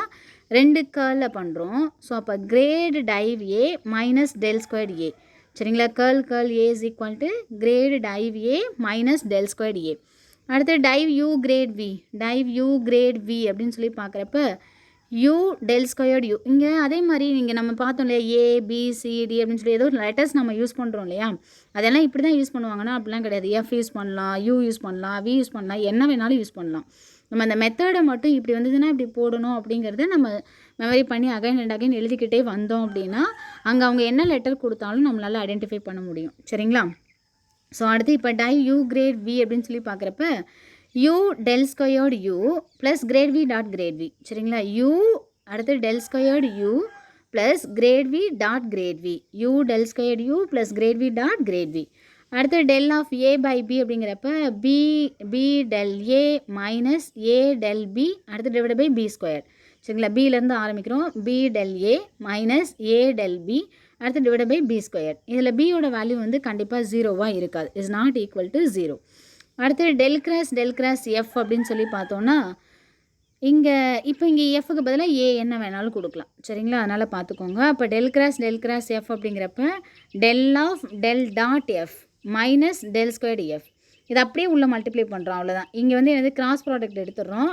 2 கேர்ளில் பண்ணுறோம். ஸோ அப்போ grad div A minus del squared A. சரிங்களா? Curl A is equal to grad div A minus del squared A. அடுத்து div U grad V, div U grad V அப்படின்னு சொல்லி பார்க்குறப்ப யூ டெல் ஸ்கொயர்டு யூ. இங்கே அதே மாதிரி நீங்கள் நம்ம பார்த்தோம் இல்லையா, ஏபிசிடி அப்படின்னு சொல்லி ஏதோ லெட்டர்ஸ் நம்ம யூஸ் பண்ணுறோம் இல்லையா, அதெல்லாம் இப்படி தான் யூஸ் பண்ணுவாங்கன்னா அப்படிலாம் கிடையாது. எஃப் யூஸ் பண்ணலாம், யூ யூஸ் பண்ணலாம், வி யூஸ் பண்ணலாம், என்ன வேணாலும் யூஸ் பண்ணலாம். நம்ம அந்த மெத்தடை மட்டும் இப்படி வந்ததுன்னா இப்படி போடணும் அப்படிங்கிறத நம்ம மெமரி பண்ணி அகைன் அண்ட் அகைன் எழுதிக்கிட்டே வந்தோம் அப்படின்னா அங்கே அவங்க என்ன லெட்டர் கொடுத்தாலும் நம்மளால் ஐடென்டிஃபை பண்ண முடியும். சரிங்களா? ஸோ அடுத்து இப்போ டைவ் யூ கிரேட் வி அப்படின்னு சொல்லி பார்க்குறப்ப u del squared u plus grade v dot grade v. சரிங்களா? u அடுத்து del squared u plus grade v dot grade v, u del squared u plus grade v dot grade v. அடுத்து del of a by b அப்படிங்கிறப்ப b del a minus a del b அடுத்து divided by b squared. சரிங்களா? bலேருந்து ஆரம்பிக்கிறோம். b del a minus a del b அடுத்து divided by b squared. இதில் b ஓட வேல்யூ வந்து கண்டிப்பாக 0வாக இருக்காது, is not equal to 0. அடுத்து டெல் கிராஸ் எஃப் அப்படின்னு சொல்லி பார்த்தோன்னா இங்கே எஃப்க்கு பதிலாக ஏ என்ன வேணாலும் கொடுக்கலாம். சரிங்களா? அதனால் பார்த்துக்கோங்க. அப்போ டெல் கிராஸ் எஃப் அப்படிங்கிறப்ப del dot F minus del squared F. இது அப்படியே உள்ள மல்டிப்ளை பண்ணுறோம், அவ்வளோதான். இங்கே வந்து என்னது கிராஸ் ப்ராடக்ட் எடுத்துடுறோம்.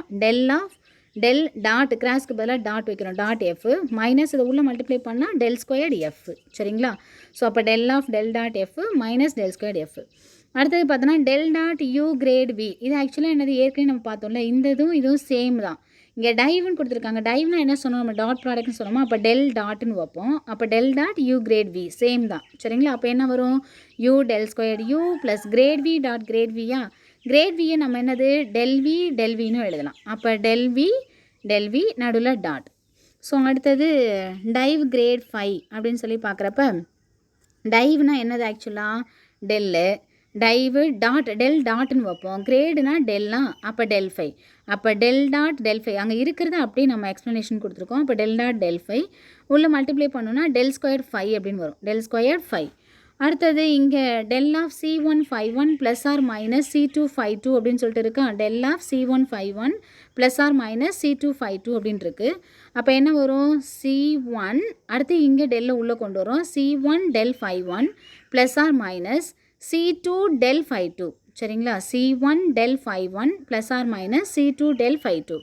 டெல் டாட் கிராஸ்க்கு பதிலாக டாட் வைக்கிறோம், டாட் எஃப் மைனஸ் இதை உள்ள மல்டிப்ளை பண்ணால் டெல் ஸ்கொயர்டு எஃப். சரிங்களா? ஸோ அப்போ del dot F minus del squared F. அடுத்தது பார்த்தோன்னா del dot U grad V. இது ஆக்சுவலாக என்னது ஏற்கனவே நம்ம பார்த்தோம்ல, இந்த இதுவும் சேம் தான். இங்கே டைவ்னு கொடுத்துருக்காங்க. டைவ்னா என்ன சொன்னோம், நம்ம டாட் ப்ராடக்ட்னு சொன்னோமா, அப்போ டெல் டாட்னு வைப்போம். அப்போ del dot U grad V same தான். சரிங்களா? அப்போ என்ன வரும், U del squared U plus grad V dot grad வியா. கிரேட் வியை நம்ம என்னது டெல் வின்னு எழுதலாம். அப்போ டெல் வி நடுவில் டாட். ஸோ அடுத்தது டைவ் கிரேட் 5 அப்படின்னு சொல்லி பார்க்குறப்ப டைவ்னா என்னது ஆக்சுவலாக டெல்லு, டைவு டெல் டாட்னு வைப்போம். கிரேடுனா டெல்லாம், அப்போ டெல் 5. அப்போ டெல் டாட் டெல் 5 அங்கே இருக்கிறத அப்படியே நம்ம எக்ஸ்ப்ளனேஷன் கொடுத்துருக்கோம். அப்போ டெல் டாட் டெல் 5 உள்ளே மல்டிப்ளை பண்ணோன்னா டெல் ஸ்கொயர் 5 அப்படின்னு வரும், டெல் ஸ்கொயர் 5. அடுத்தது இங்கே del of C151 plus or minus C252 அப்படின்னு சொல்லிட்டு இருக்கா. Del of C151 plus or minus C252 அப்படின்ட்டு இருக்குது. அப்போ என்ன வரும், C1 அடுத்து இங்கே டெல்லை உள்ளே கொண்டு வரும். C1 del 51 plus or minus C2 del 52. சரிங்களா? C1 del 51 plus or minus C2 del 52.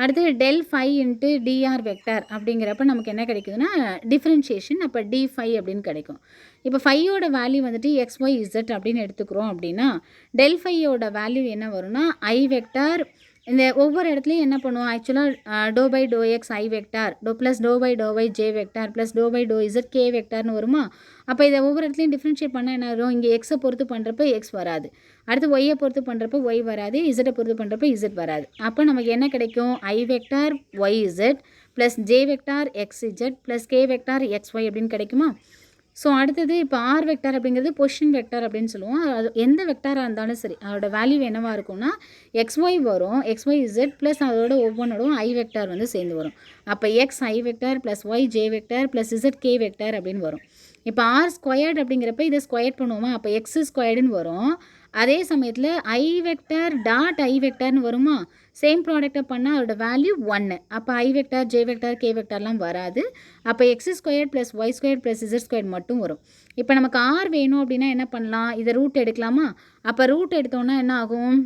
அடுத்து del 5 இன்ட்டு dr வெக்டர் அப்படிங்கிறப்ப நமக்கு என்ன கிடைக்குதுன்னா டிஃப்ரென்ஷியேஷன். அப்போ d5 அப்படின்னு கிடைக்கும். இப்போ 5ஓட வேல்யூ வந்துட்டு xyz அப்படின்னு எடுத்துக்கிறோம் அப்படின்னா del 5ஓட வேல்யூ என்ன வரும்னா i வெக்டார். இந்த ஒவ்வொரு இடத்துலையும் என்ன பண்ணுவோம் ஆக்சுவலாக do by to X I vector, plus do by to Y J vector plus do by to Z K வெக்டார்னு வருமா. அப்போ இதை ஒவ்வொரு இடத்துலையும் டிஃப்ரென்ஷியேட் பண்ணால் என்ன வரும், இங்கே எக்ஸை பொறுத்து பண்ணுறப்ப எக்ஸ் வராது, அடுத்து ஒய்யை பொறுத்து பண்ணுறப்ப ஒய் வராது, இசட்டை பொறுத்து பண்ணுறப்ப இசட் வராது. அப்போ நமக்கு என்ன கிடைக்கும், I vector Y Z plus J vector X Z plus K vector X Y அப்படின்னு கிடைக்குமா. ஸோ அடுத்தது இப்போ ஆர் வெக்டார் அப்படிங்கிறது பொசிஷன் வெக்டார் அப்படின்னு சொல்லுவோம். அது எந்த வெக்டாராக இருந்தாலும் சரி அதோட வேல்யூ என்னவாக இருக்கும்னா XY வரும், XYZ ப்ளஸ் அதோட ஒவ்வொன்றோடும் ஐ வெக்டார் வந்து சேர்ந்து வரும். அப்போ X I vector plus Y J vector plus Z K vector அப்படின்னு வரும். இப்போ ஆர் ஸ்கொயர்டு அப்படிங்கிறப்ப இதை ஸ்கொயர்ட் பண்ணுவோமா, அப்போ எக்ஸ் ஸ்கொயர்டுன்னு வரும். அதே சமயத்தில் ஐ வெக்டர் டாட் ஐ வெக்டர்னு வருமா, சேம் ப்ராடக்டை பண்ணால் அதோட வேல்யூ 1. அப்போ I vector J vector K வெக்டர்லாம் வராது. அப்போ X square plus Y square plus Z square மட்டும் வரும். இப்போ நமக்கு ஆர் வேணும் அப்படின்னா என்ன பண்ணலாம், இதை ரூட் எடுக்கலாமா? அப்போ ரூட் எடுத்தோன்னா என்ன ஆகும்,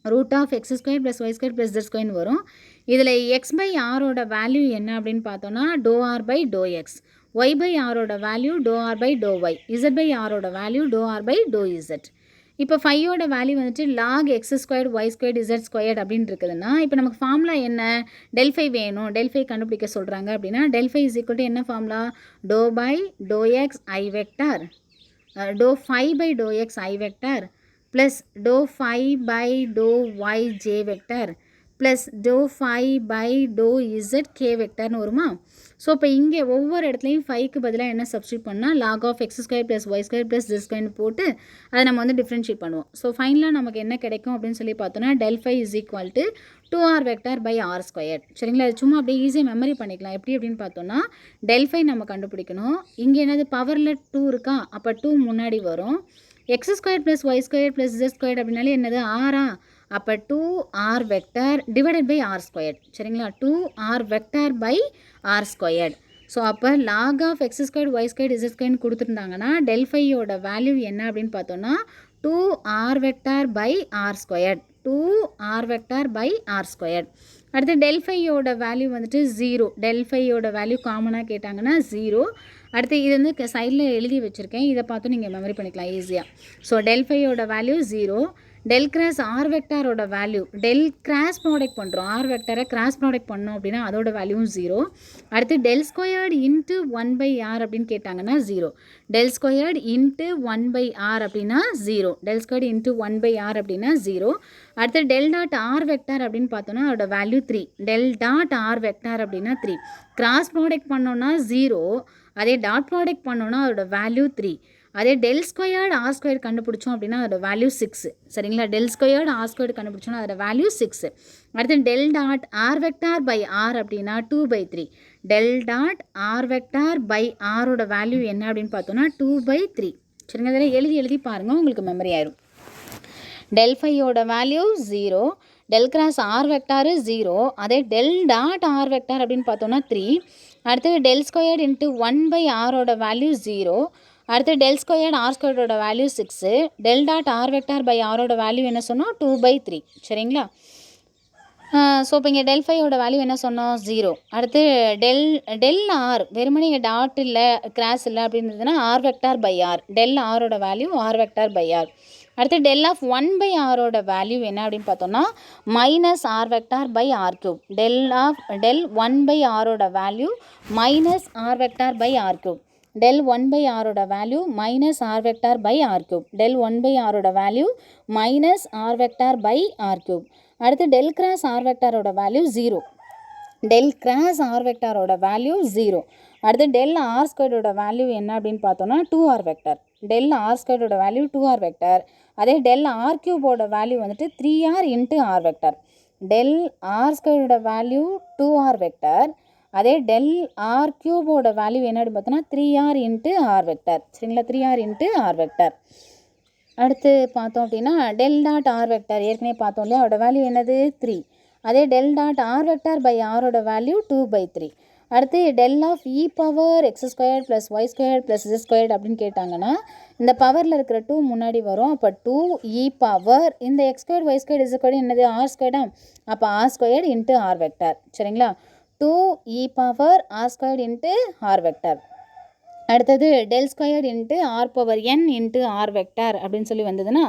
root of X square plus Y square plus Z ஸ்கொயர்னு வரும். இதில் எக்ஸ் பை ஆரோட வேல்யூ என்ன அப்படின்னு பார்த்தோன்னா do R by to X, Y by ஆரோட value do R by to Y, Z by ஆரோட value do R by to Z. இப்போ ஃபையோட வேல்யூ வந்துட்டு log X squared Y squared Z squared அப்படின்னு இருக்குதுன்னா, இப்போ நமக்கு ஃபார்முலா என்ன, டெல் ஃபை வேணும், டெல் ஃபை கண்டுபிடிக்க சொல்கிறாங்க அப்படின்னா del phi is equal to என்ன formula, do by to X I vector, do phi by to X I vector plus do phi by to Y J vector plus do phi by to Z K வெக்டர்னு வருமா. ஸோ இப்போ இங்கே ஒவ்வொரு இடத்துலையும் ஃபைக்கு பதிலாக என்ன சப்ஸ்டியூட் பண்ணால் log of X square plus Y square plus Z ஸ்கொயர்னு போட்டு அதை நம்ம வந்து டிஃப்ரென்ஷியேட் பண்ணுவோம். ஸோ ஃபைனலாக நமக்கு என்ன கிடைக்கும் அப்படின்னு சொல்லி பார்த்தோன்னா del phi is equal to 2r vector by R square. சரிங்களா, அது சும்மா அப்படியே ஈஸியாக மெமரி பண்ணிக்கலாம். எப்படி அப்படின்னு பார்த்தோன்னா டெல் ஃபை நம்ம கண்டுபிடிக்கணும். இங்கே என்னது பவரில் 2 இருக்கா, அப்போ 2 முன்னாடி வரும். X square plus Y square plus zed square அப்படின்னாலே என்னது ஆரா, அப்போ 2r vector divided by R square. சரிங்களா, 2r vector by R square. So அப்போ log of X square Y square Z ஸ்கொயர்னு கொடுத்துருந்தாங்கன்னா டெல் ஃபையோட வேல்யூ என்ன அப்படின்னு பார்த்தோன்னா 2r vector by R square, 2r vector by R square. அடுத்து டெல் ஃபையோட வேல்யூ வந்துட்டு 0. டெல் ஃபையோட வேல்யூ காமனாக கேட்டாங்கன்னா 0. அடுத்து இது வந்து சைடில் எழுதி வச்சுருக்கேன், இதை பார்த்து நீங்கள் மெமரி பண்ணிக்கலாம் ஈஸியாக. ஸோ டெல் ஃபையோட வேல்யூ 0. டெல் கிராஸ் ஆர் வெக்டாரோட வேல்யூ, டெல் கிராஸ் ப்ராடக்ட் பண்ணுறோம், ஆர் வெக்டரை கிராஸ் ப்ராடக்ட் பண்ணோம் அப்படின்னா அதோட வேல்யூவும் 0. அடுத்து டெல் ஸ்கொயர்டு இன்ட்டு 1/r அப்படின்னு கேட்டாங்கன்னா 0. டெல் ஸ்கொயர்டு இன்ட்டு 1/r அப்படின்னா 0. டெல் ஸ்கொயர்டு இன்ட்டு 1/r அப்படின்னா 0. அடுத்து டெல் டாட் ஆர் வெக்டார் அப்படின்னு பார்த்தோன்னா அதோட value 3. Del dot R vector அப்படின்னா 3. கிராஸ் ப்ராடக்ட் பண்ணோன்னா 0. அதே டாட் ப்ராடக்ட் பண்ணோன்னா அதோட வேல்யூ 3. அதே டெல் ஸ்கொயர்டு ஆர் ஸ்கொயர் கண்டுபிடிச்சோம் அப்படின்னா அதோட வேல்யூ 6. சரிங்களா, டெல் ஸ்கொயர்டு ஆர் ஸ்கொயர் கண்டுபிடிச்சோன்னா அதோட வேல்யூ 6. அடுத்து del dot R vector by R அப்படின்னா 2/3. Del dot R vector by ஆரோட வேல்யூ என்ன அப்படின்னு பார்த்தோன்னா 2/3. சரிங்க, அதெல்லாம் எழுதி பாருங்கள், உங்களுக்கு மெமரி ஆயிரும். டெல் ஃபையோட value 0. Del cross R vector 0. அதே டெல் டாட் ஆர் வெக்டார் அப்படின்னு பார்த்தோன்னா 3. அடுத்து டெல் ஸ்கொயர்டு இன்ட்டு 1/rோட வேல்யூ 0. அடுத்து டெல் ஸ்கொயர்டு ஆர் ஸ்கொயரோட value 6. Del dot R vector by ஆரோட வேல்யூ என்ன சொன்னோம், 2/3. சரிங்களா, ஸோ இப்போ இங்கே டெல் ஃபையோட வேல்யூ என்ன சொன்னோம், 0. அடுத்து டெல் ஆர் வெறுமனே இங்கே டாட் இல்லை கிராஸ் இல்லை அப்படின்றதுனா R vector by R, del ஆரோட value R vector by R. அடுத்து டெல் ஆஃப் 1/rோட வேல்யூ என்ன அப்படின்னு பார்த்தோன்னா minus R vector by R cube. Del 1/rோட value minus R vector by R cube. Del 1/rோட value minus R vector by R cube. Del 1/rோட value minus R vector by R cube. அடுத்து டெல் கிராஸ் ஆர் வெக்டாரோட வேல்யூ 0. டெல் கிராஸ் ஆர் வெக்டாரோட வேல்யூ 0. அடுத்து டெல் ஆர் ஸ்கொயரோட வேல்யூ என்ன அப்படின்னு பார்த்தோன்னா 2r வெக்டார். டெல் ஆர் ஸ்கொயரோட வேல்யூ 2r வெக்டார். அதே டெல் ஆர் கியூபோட வேல்யூ வந்துட்டு 3r into R vector. Del R ஸ்கொயரோட வேல்யூ 2r வெக்டார். அதே டெல் ஆர் கியூபோட வேல்யூ என்ன அப்படின்னு பார்த்தோன்னா 3r இன்ட்டு ஆர் வெக்டார். சரிங்களா, 3r இன்ட்டு ஆர் வெக்டார். அடுத்து பார்த்தோம் அப்படின்னா டெல் டாட் ஆர் வெக்டார் ஏற்கனவே பார்த்தோம் இல்லையா, அதோட வேல்யூ என்னது 3. அதே del dot R vector by ஆரோட வேல்யூ 2/3. அடுத்து del of E power X square plus Y square plus Z square அப்படின்னு கேட்டாங்கன்னா இந்த பவரில் இருக்கிற 2 முன்னாடி வரும். அப்போ 2e பவர் இந்த X square Y square Z square என்னது ஆர் ஸ்கொயர்டா, அப்போ R square into R vector. சரிங்களா, 2e power R square into R vector. அடுத்தது del square into R power N into R vector அப்படின்னு சொல்லி வந்ததுன்னா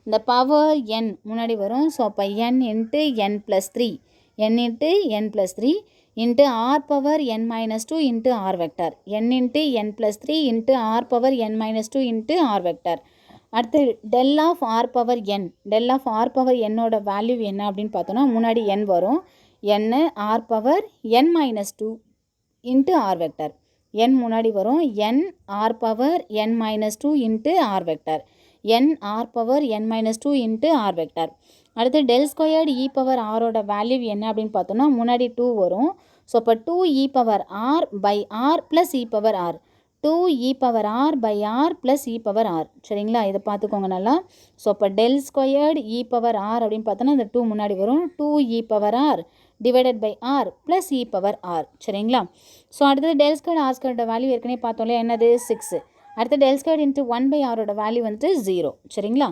இந்த பவர் என் முன்னாடி வரும். ஸோ அப்போ N into N plus 3, N into N plus 3 into R power N minus 2 into R vector. N into N plus 3 into R power N minus 2 into R vector. அடுத்து del of R power N, del of R power என்னோட வேல்யூ என்ன அப்படின்னு பார்த்தோன்னா முன்னாடி என் வரும். N R power N minus 2 into R vector. N முன்னாடி வரும். N R power N minus 2 into R vector. N R power N minus 2 into R vector. அடுத்து டெல் ஸ்கொயர்டு இ பவர் ஆரோட வேல்யூ என்ன அப்படின்னு பார்த்தோன்னா, முன்னாடி 2 வரும். ஸோ இப்போ 2e power R by R plus E power R. 2e power r by r plus e power r. சரிங்களா, இதை பார்த்துக்கோங்க நல்லா. ஸோ இப்போ del squared e power r அப்படின்னு பார்த்தோன்னா இந்த 2 முன்னாடி வரும். 2e power r divided by r plus e power r. சரிங்களா, ஸோ அடுத்தது டெல் ஸ்கொயர்டு ஆர் ஸ்கொயர்டோட வேல்யூ ஏற்கனவே பார்த்தோம்ல, என்னது 6. அடுத்து டெல் ஸ்கொயர்டு இன்ட்டு 1 பை ஆரோட வேல்யூ வந்துட்டு 0. சரிங்களா,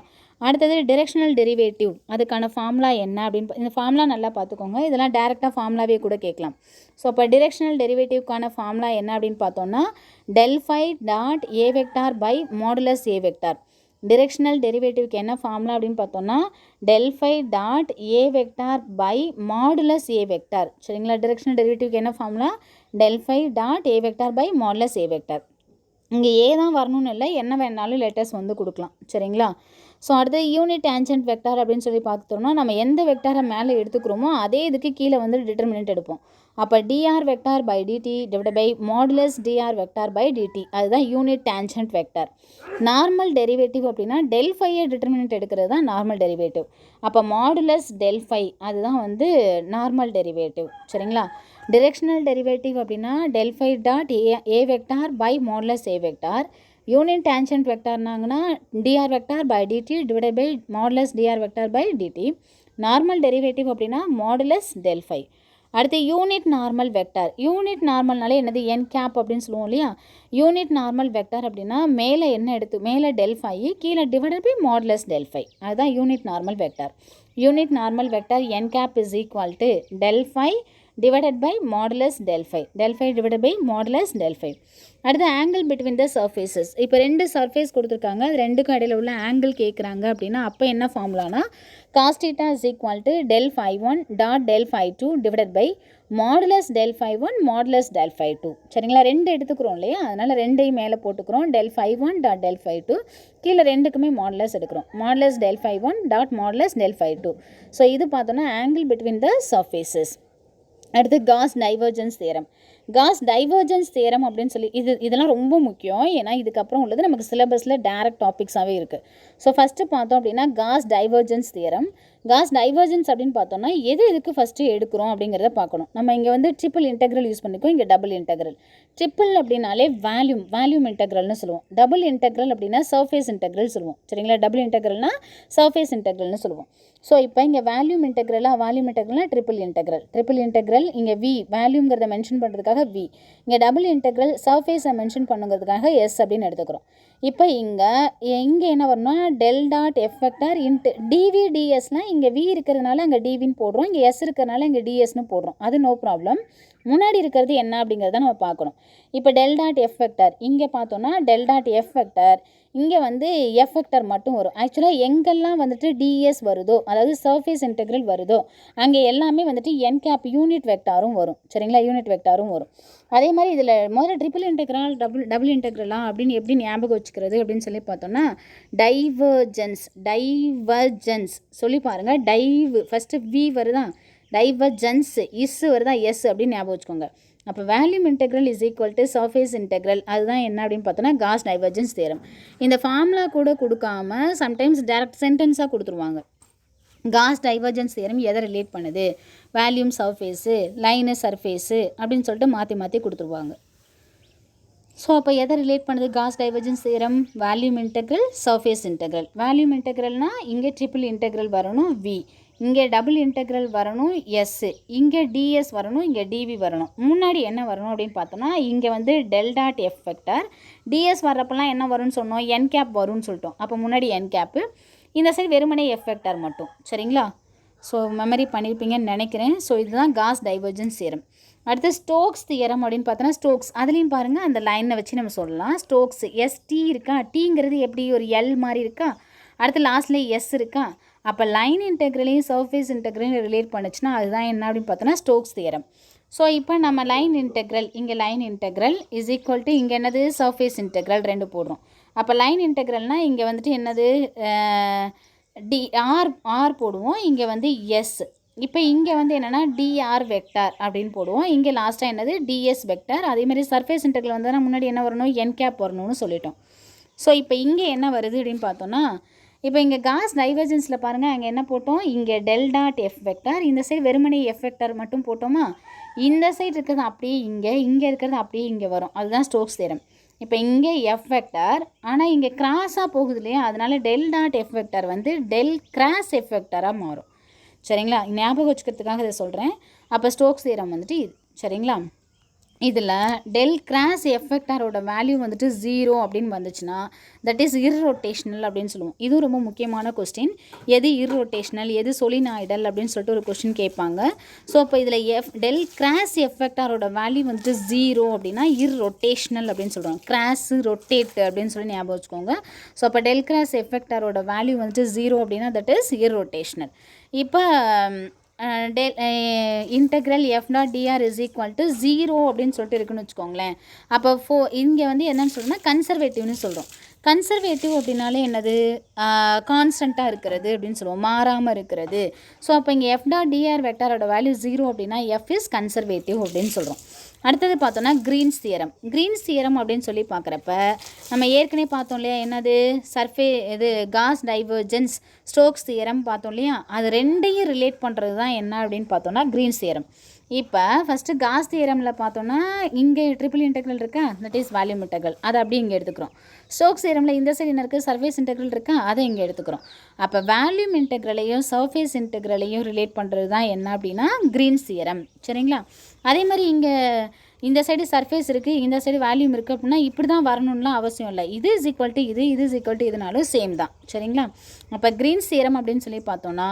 அடுத்தது டிரெக்ஷனல் டெரிவேட்டிவ், அதுக்கான ஃபார்முலா என்ன அப்படின்னு இந்த ஃபார்முலா நல்லா பார்த்துக்கோங்க. இதெல்லாம் டேரெக்டாக ஃபார்முலாவே கூட கேட்கலாம். ஸோ இப்போ டிரெக்ஷனல் டெரிவேட்டிவ்க்கான ஃபார்முலா என்ன அப்படின்னு பார்த்தோன்னா del phi dot A vector by modulus A vector. Directional டெரிவேட்டிவ்க்கு என்ன ஃபார்முலா அப்படின்னு பார்த்தோன்னா del phi dot A vector by modulus A vector. சரிங்களா, டிரெக்ஷனல் டெரிவேட்டிவ்க்கு என்ன formula del phi dot A vector by modulus A vector. இங்கே ஏ தான் வரணும்னு இல்லை, என்ன வேணாலும் லெட்டர்ஸ் வந்து கொடுக்கலாம். சரிங்களா, ஸோ அடுத்து யூனிட் டேன்ஜென்ட் வெக்டார் அப்படின்னு சொல்லி பார்த்துட்டோம்னா நம்ம எந்த வெக்டாரை மேலே எடுத்துக்கிறோமோ அதே இதுக்கு கீழே வந்து டிட்டர்மினன்ட் எடுப்போம். அப்போ dr vector by dt divide by modulus dr vector by dt, அதுதான் unit tangent vector. Normal derivative அப்படின்னா டெல் ஃபையை டிட்டர்மினன்ட் எடுக்கிறது தான் நார்மல் டெரிவேட்டிவ். அப்போ மாடுலஸ் டெல் ஃபை அதுதான் வந்து நார்மல் டெரிவேட்டிவ். சரிங்களா, டிரெக்ஷனல் டெரிவேட்டிவ் அப்படின்னா del phi dot A vector by modulus A vector. Unit tangent வெக்டார்னாங்கன்னா dr vector by dt divide by modulus dr vector by dt. Normal derivative அப்படின்னா மாடுலஸ் டெல் ஃபை. அடுத்து யூனிட் நார்மல் வெக்டார். யூனிட் நார்மல்னாலே என்னது என் கேப் அப்படின்னு சொல்லுவோம் இல்லையா. யூனிட் நார்மல் வெக்டார் அப்படின்னா மேலே என்ன எடுத்து மேலே டெல் ஃபை, கீழே divided by modulus del phi, அதுதான் unit normal vector. Unit normal vector n cap is equal to del phi divided by modulus del phi, del phi divided by modulus del phi. அடுத்து ஆங்கிள் பிட்வீன் த சர்ஃபேசஸ். இப்போ ரெண்டு சர்ஃபேஸ் கொடுத்துருக்காங்க, அது ரெண்டுக்கும் இடையில உள்ள ஆங்கிள் கேட்குறாங்க அப்படின்னா அப்போ என்ன ஃபார்முலானா cos theta is equal to del phi 1 dot del phi 2 divided by modulus del phi 1 modulus del phi 2. சரிங்களா, ரெண்டு எடுத்துக்கிறோம் இல்லையா, அதனால் ரெண்டையும் மேலே போட்டுக்கிறோம். del phi 1 dot del phi 2, கீழே ரெண்டுக்குமே மாடுலஸ் எடுக்கிறோம். modulus del phi 1 dot modulus del phi 2. So இது பார்த்தோன்னா ஆங்கிள் பிட்வீன் த சர்ஃபேசஸ். அடுத்து cos divergence theorem. Cos divergence theorem அப்படின்னு சொல்லி இதெல்லாம் ரொம்ப முக்கியம், ஏன்னா இதுக்கப்புறம் உள்ளது நமக்கு சிலபஸில் டேரக்ட் டாபிக்ஸாகவே இருக்குது. ஸோ ஃபஸ்ட்டு பார்த்தோம் அப்படின்னா cos divergence theorem. Cos divergence அப்படின்னு பார்த்தோம்னா எதுக்கு ஃபஸ்ட்டு எடுக்கிறோம் அப்படிங்கிறத பார்க்கணும். நம்ம இங்கே வந்து ட்ரிபிள் இன்டெக்ரல் யூஸ் பண்ணிக்கோம், இங்கே டபுள் இன்டெக்ரல். ட்ரிபிள் அப்படின்னாலே வேல்யூம் இன்டெக்ரல்னு சொல்லுவோம். டபுள் இன்டெக்ரல் அப்படின்னா சர்ஃபேஸ் இன்டெக்ரல் சொல்லுவோம். சரிங்களா, டபுள் இன்டெக்ரல்னா சர்ஃபேஸ் இன்டெக்ரல்னு சொல்லுவோம். ஸோ இப்போ இங்கே வால்யூம் இன்டெக்ரல்னா ட்ரிபிள் இன்டெக்ரல் இங்கே வி வேல்யூங்கிறத மென்ஷன் பண்ணுறதுக்காக வி, இங்கே டபுள் இன்டெக்ரல் சர்ஃபேஸை மென்ஷன் பண்ணுங்கிறதுக்காக எஸ் அப்படின்னு எடுத்துக்கிறோம். இப்போ இங்கே என்ன வரணும்னா del dot F vector into dV டிஎஸ்னால் இங்கே வி இருக்கிறதுனால அங்கே டிவின்னு போடுறோம், இங்கே எஸ் இருக்கிறதுனால இங்கே டிஎஸ்னு போடுறோம், அது நோ ப்ராப்ளம். முன்னாடி இருக்கிறது என்ன அப்படிங்கிறத நம்ம பார்க்கணும். இப்போ டெல் டாட் எஃப் வெக்டார் இங்கே பார்த்தோன்னா டெல் டாட் எஃப் வெக்டார் இங்கே வந்து எஃப் வெக்டார் மட்டும் வரும். ஆக்சுவலாக எங்கெல்லாம் வந்துட்டு டிஎஸ் வருதோ, அதாவது சர்ஃபேஸ் இன்டெக்ரல் வருதோ அங்கே எல்லாமே வந்துட்டு என் கேப் யூனிட் வெக்டாரும் வரும். சரிங்களா, யூனிட் வெக்டாரும் வரும். அதே மாதிரி இதில் முதல்ல ட்ரிபிள் இன்டெக்ரல் டபுள் இன்டெக்ரலா அப்படின்னு எப்படி ஞாபகம் வச்சுக்கிறது அப்படின்னு சொல்லி பார்த்தோன்னா டைவர்ஜென்ஸ் சொல்லி பாருங்கள். ஃபஸ்ட்டு வி வருதா, டைவர்ஜென்ஸ் இஸ் வருதா, எஸ் அப்படின்னு ஞாபகம் வச்சுக்கோங்க. அப்போ volume integral is equal to surface integral, அதுதான் என்ன அப்படின்னு பார்த்தோன்னா காஸ் டைவர்ஜென்ஸ் தியரம். இந்த ஃபார்முலா கூட கொடுக்காம சம்டைம்ஸ் டேரக்ட் சென்டென்ஸாக கொடுத்துருவாங்க. காஸ் டைவர்ஜென்ஸ் தியரம் எதை ரிலேட் பண்ணுது, வேல்யூம் சர்ஃபேஸு, லைனு சர்ஃபேஸு அப்படின்னு சொல்லிட்டு மாற்றி கொடுத்துருவாங்க. ஸோ அப்போ எதை ரிலேட் பண்ணுது Gauss divergence theorem, volume integral surface integral. Volume இன்டெக்ரல்னால் இங்கே ட்ரிபிள் இன்டெக்ரல் வரணும் வி, இங்கே டபுள் இன்டெக்ரல் வரணும் எஸ், இங்கே டிஎஸ் வரணும், இங்கே டிவி வரணும். முன்னாடி என்ன வரணும் அப்படின்னு பார்த்தோன்னா இங்கே வந்து del dot F vector, dS வர்றப்பெல்லாம் என்ன வரும்னு சொன்னோம், என் கேப் வரும்னு சொல்லிட்டோம். அப்போ முன்னாடி என் கேப்பு, இந்த சைடு வெறுமனே எஃப் வெக்டார் மட்டும். சரிங்களா, ஸோ மெமரி பண்ணியிருப்பீங்கன்னு நினைக்கிறேன். ஸோ இதுதான் காஸ் டைவர்ஜென்ஸ் தியரம். அடுத்து ஸ்டோக்ஸ் தியரம் அப்படின்னு பார்த்தோன்னா ஸ்டோக்ஸ் அதுலேயும் பாருங்கள் அந்த லைனை வச்சு நம்ம சொல்லலாம். ஸ்டோக்ஸ் எஸ்டி இருக்கா, டீங்கிறது எப்படி ஒரு எல் மாதிரி இருக்கா, அடுத்து லாஸ்ட்லேயே எஸ் இருக்கா, அப்போ லைன் இன்டெக்ரலையும் சர்ஃபேஸ் இன்டெக்ரலையும் ரிலேட் பண்ணுச்சுன்னா அதுதான் என்ன அப்படின்னு பார்த்தோன்னா ஸ்டோக்ஸ் தியரம். ஸோ இப்போ நம்ம லைன் இன்டெக்ரல் இங்கே line integral is equal to இங்கே என்னது சர்ஃபேஸ் இன்டெக்ரல் ரெண்டு போடுறோம். அப்போ லைன் இன்டெக்ரல்னால் இங்கே வந்துட்டு என்னது ஆர் போடுவோம், இங்கே வந்து எஸ். இப்போ இங்கே வந்து என்னென்னா டிஆர் வெக்டார் அப்படின்னு போடுவோம், இங்கே லாஸ்ட்டாக என்னது டிஎஸ் வெக்டார். அதேமாதிரி சர்ஃபேஸ் இன்டெக்ரல் வந்தோன்னா முன்னாடி என்ன வரணும் என் கேப் வரணும்னு சொல்லிட்டோம். ஸோ இப்போ இங்கே என்ன வருது அப்படின்னு பார்த்தோன்னா இப்போ இங்கே காஸ் டைவர்ஜென்ஸில் பாருங்கள் அங்கே என்ன போட்டோம், இங்கே டெல் டாட் எஃப் வெக்டார், இந்த சைடு வெறுமனே எஃப் வெக்டார் மட்டும் போட்டோமா, இந்த சைடு இருக்கிறது அப்படியே இங்கே இருக்கிறது அப்படியே இங்கே வரும், அதுதான் ஸ்டோக்ஸ் தியரம். இப்போ இங்கே எஃப் வெக்டார், ஆனால் இங்கே கிராஸாக போகுது இல்லையா, அதனால டெல் டாட் எஃப் வெக்டார் வந்து டெல் கிராஸ் எஃப் வெக்டாராக மாறும். சரிங்களா, ஞாபகம் வச்சுக்கிறதுக்காக இதை சொல்கிறேன். அப்போ ஸ்டோக்ஸ் தியரம் வந்துட்டு இது. சரிங்களா, இதில் டெல் கிராஸ் எஃப் வெக்டாரோட வேல்யூ வந்துட்டு 0 அப்படின்னு வந்துச்சுன்னா தட் இஸ் இர்ரோட்டேஷ்னல் அப்படின்னு சொல்லுவோம். இதுவும் ரொம்ப முக்கியமான கொஸ்டின். எது இர்ரோட்டேஷ்னல், எது சொலினாய்டல் அப்படின்னு சொல்லிட்டு ஒரு கொஸ்டின் கேட்பாங்க. ஸோ இப்போ இதில் டெல் கிராஸ் எஃப் வெக்டாரோட வேல்யூ வந்துட்டு 0 அப்படின்னா இர்ரோட்டேஷ்னல் அப்படின்னு சொல்கிறோம். கிராஸ் ரொட்டேட் அப்படின்னு சொல்லி ஞாபகம் வச்சுக்கோங்க. ஸோ அப்போ டெல் கிராஸ் எஃப் வெக்டாரோட வேல்யூ வந்துட்டு 0 அப்படின்னா தட் இஸ் இர்ரோட்டேஷ்னல். இப்போ integral F dot DR is equal to 0 அப்படின்னு சொல்லிட்டு இருக்குன்னு வச்சுக்கோங்களேன். அப்போ இங்கே வந்து என்னன்னு சொல்கிறோம்னா கன்சர்வேட்டிவ்னு சொல்கிறோம். கன்சர்வேட்டிவ் அப்படின்னாலே என்னது, கான்ஸ்டண்ட்டாக இருக்கிறது அப்படின்னு சொல்லுவோம், மாறாமல் இருக்கிறது. ஸோ அப்போ இங்கே எஃப் டாட் டிஆர் வெக்டாரோட வேல்யூ 0 அப்படின்னா எஃப் இஸ் கன்சர்வேட்டிவ் அப்படின்னு சொல்கிறோம். அடுத்தது பார்த்தோன்னா கிரீன்ஸ் தியரம். கிரீன்ஸ் தியரம் அப்படின்னு சொல்லி பார்க்குறப்ப நம்ம ஏற்கனவே பார்த்தோம் இல்லையா, என்னது காஸ் டைவர்ஜென்ஸ் ஸ்டோக்ஸ் தியரம் பார்த்தோம் இல்லையா, அது ரெண்டையும் ரிலேட் பண்ணுறது தான் என்ன அப்படின்னு பார்த்தோன்னா கிரீன்ஸ் தியரம். இப்போ ஃபஸ்ட்டு காஸ் தியரமில் பார்த்தோன்னா இங்கே ட்ரிபிள் இன்டெக்ரல் இருக்கா, தட் இஸ் வால்யூம் இன்டெக்ரல், அதை அப்படியே இங்கே எடுத்துக்கிறோம். ஸ்டோக்ஸ் தியரமில் இந்த சைடு என்ன இருக்குது, சர்ஃபேஸ் இன்டெக்ரல் இருக்கா, அதை இங்கே எடுத்துக்கிறோம். அப்போ வேல்யூம் இன்டெக்ரலையும் சர்ஃபேஸ் இன்டெக்ரலையும் ரிலேட் பண்ணுறது தான் என்ன அப்படின்னா கிரீன்ஸ் தியரம். சரிங்களா, அதே மாதிரி இங்கே இந்த சைடு சர்ஃபேஸ் இருக்குது, இந்த சைடு வேல்யூம் இருக்குது அப்படின்னா இப்படி தான் வரணும்லாம் அவசியம் இல்லை. இது இஸ் ஈக்குவல் டு இது இஸ் ஈக்குவல் டு இதுனாலும் சேம் தான். சரிங்களா, அப்போ கிரீன்ஸ் தியரம் அப்படின்னு சொல்லி பார்த்தோன்னா